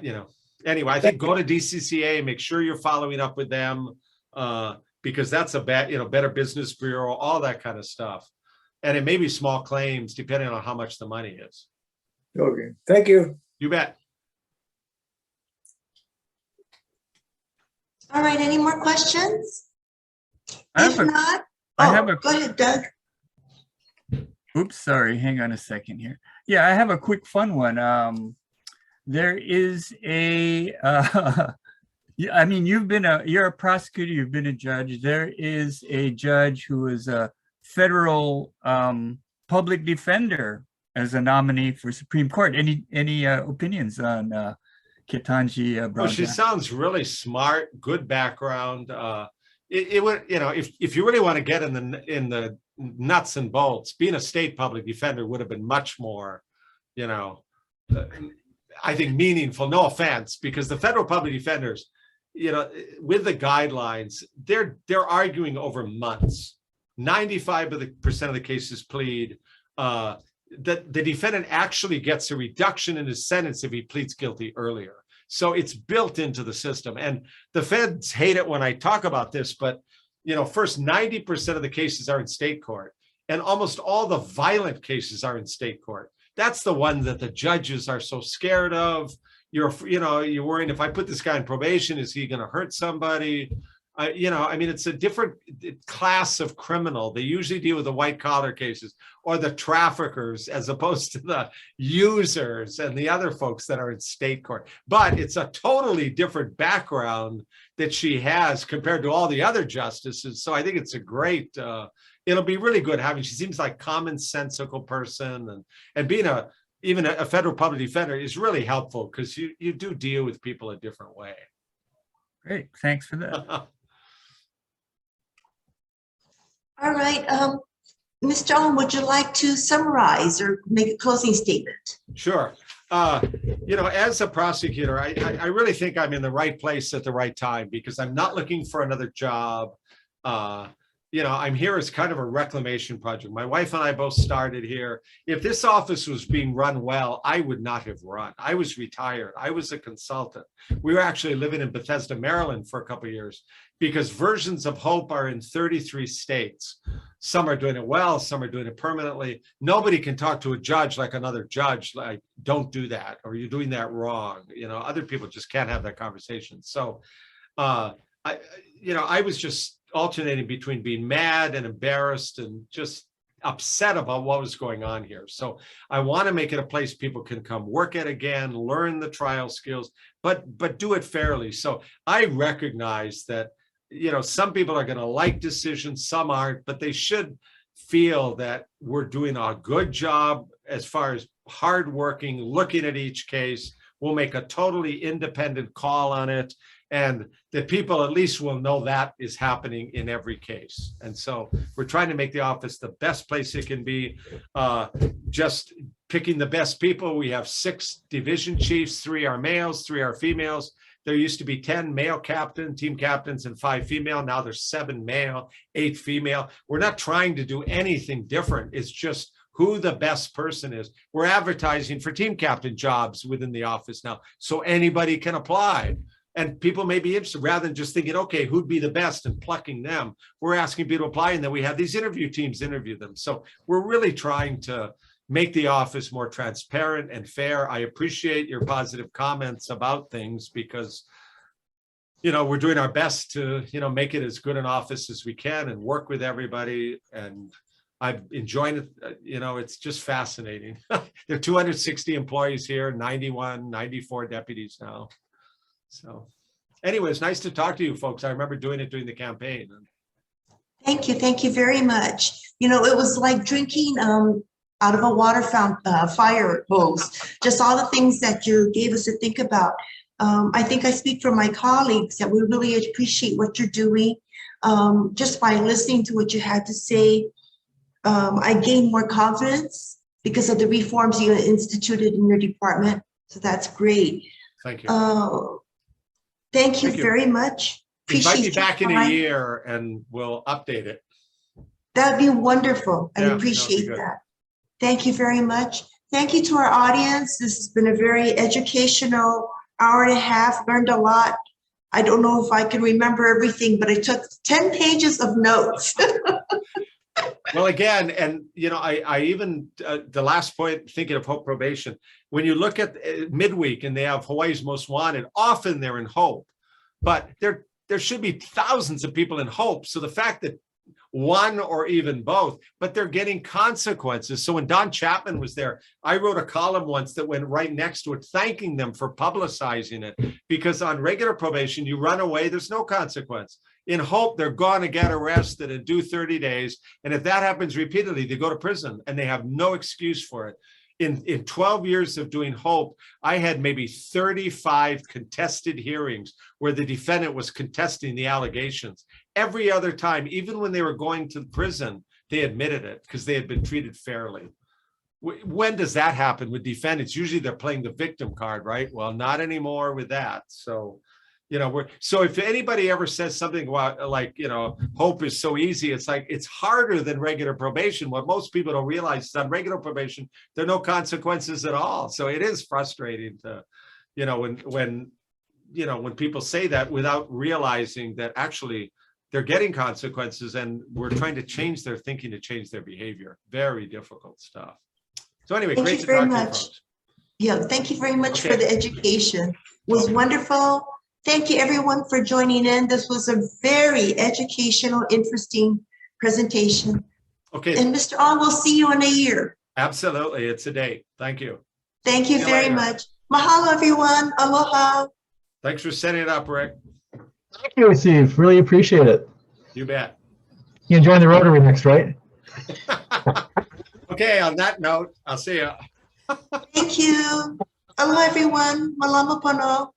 you know, anyway, I think go to DCCA, make sure you're following up with them because that's a Better Business Bureau, all that kind of stuff. And it may be small claims depending on how much the money is. Okay. Thank you. You bet. All right, any more questions? I If have a- not, I have a- go ahead, Doug. Oops, sorry. Hang on a second here. Yeah, I have a quick fun one. There is a, I mean, you're a prosecutor, you've been a judge. There is a judge who is a federal public defender as a nominee for Supreme Court. Any opinions on Ketanji Brown? Well, she sounds really smart, good background. It would, you know, if you really want to get in the nuts and bolts, being a state public defender would have been much more, you know, I think meaningful. No offense, because the federal public defenders, you know, with the guidelines, they're arguing over months. 95% of the cases plead. That the defendant actually gets a reduction in his sentence if he pleads guilty earlier. So it's built into the system. And the feds hate it when I talk about this, but you know, first 90% of the cases are in state court, and almost all the violent cases are in state court. That's the one that the judges are so scared of. You're worrying, if I put this guy in probation, is he going to hurt somebody? You know, I mean, it's a different class of criminal. They usually deal with the white collar cases or the traffickers as opposed to the users and the other folks that are in state court. But it's a totally different background that she has compared to all the other justices. So I think it's a great, it'll be really good having, she seems like commonsensical person, and being even a federal public defender is really helpful because you do deal with people a different way. Great, thanks for that. All right, Mr. Alm, would you like to summarize or make a closing statement? Sure. As a prosecutor, I really think I'm in the right place at the right time because I'm not looking for another job. I'm here as kind of a reclamation project. My wife and I both started here. If this office was being run well, I would not have run. I was retired. I was a consultant. We were actually living in Bethesda, Maryland for a couple of years because versions of HOPE are in 33 states. Some are doing it well, some are doing it permanently. Nobody can talk to a judge like another judge, like, don't do that, or you're doing that wrong. Other people just can't have that conversation. So, I was just alternating between being mad and embarrassed and just upset about what was going on here. So I want to make it a place people can come work at again, learn the trial skills, but do it fairly. So I recognize that, some people are going to like decisions, some aren't, but they should feel that we're doing a good job as far as hardworking, looking at each case. We'll make a totally independent call on it, and that people at least will know that is happening in every case. And so we're trying to make the office the best place it can be, just picking the best people. We have 6 division chiefs, 3 are males, 3 are females. There used to be 10 male team captains and 5 female. Now there's 7 male, 8 female. We're not trying to do anything different. It's just who the best person is. We're advertising for team captain jobs within the office now, so anybody can apply. And people may be interested, rather than just thinking, okay, who'd be the best and plucking them. We're asking people to apply, and then we have these interview teams interview them. So we're really trying to make the office more transparent and fair. I appreciate your positive comments about things because, we're doing our best to, make it as good an office as we can and work with everybody. And I'm enjoying it. It's just fascinating. There are 260 employees here, 94 deputies now. So anyway, it's nice to talk to you folks. I remember doing it during the campaign. Thank you. Thank you very much. It was like drinking out of a water fountain, fire hose, just all the things that you gave us to think about. I think I speak for my colleagues that we really appreciate what you're doing. Just by listening to what you had to say, I gained more confidence because of the reforms you instituted in your department. So that's great. Thank you. Thank you very much. Invite me back in a year and we'll update it. That'd be wonderful. I appreciate that. Thank you very much. Thank you to our audience. This has been a very educational hour and a half, learned a lot. I don't know if I can remember everything, but I took 10 pages of notes. Well, again, and I even the last point, thinking of HOPE probation, when you look at midweek and they have Hawaii's Most Wanted, often they're in HOPE, but there should be thousands of people in HOPE. So the fact that one or even both, but they're getting consequences. So when Don Chapman was there, I wrote a column once that went right next to it, thanking them for publicizing it, because on regular probation, you run away, there's no consequence. In HOPE, they're going to get arrested and do 30 days. And if that happens repeatedly, they go to prison and they have no excuse for it. In 12 years of doing HOPE, I had maybe 35 contested hearings where the defendant was contesting the allegations. Every other time, even when they were going to prison, they admitted it because they had been treated fairly. When does that happen with defendants? Usually they're playing the victim card, right? Well, not anymore with that. So, so if anybody ever says something about like, HOPE is so easy, it's like, it's harder than regular probation. What most people don't realize is on regular probation, there are no consequences at all. So it is frustrating to, when people say that without realizing that actually they're getting consequences and we're trying to change their thinking to change their behavior. Very difficult stuff. So anyway, great to talk to you folks. Yeah, thank you very much for the education. It was wonderful. Thank you everyone for joining in. This was a very educational, interesting presentation. Okay. And Mr. Alm, we'll see you in a year. Absolutely. It's a date. Thank you. Thank you very much. Mahalo, everyone. Aloha. Thanks for setting it up, Rick. Thank you, Steve. Really appreciate it. You bet. You enjoying the Rotary next, right? Okay, on that note, I'll see you. Thank you. Aloha, everyone. Malama pono.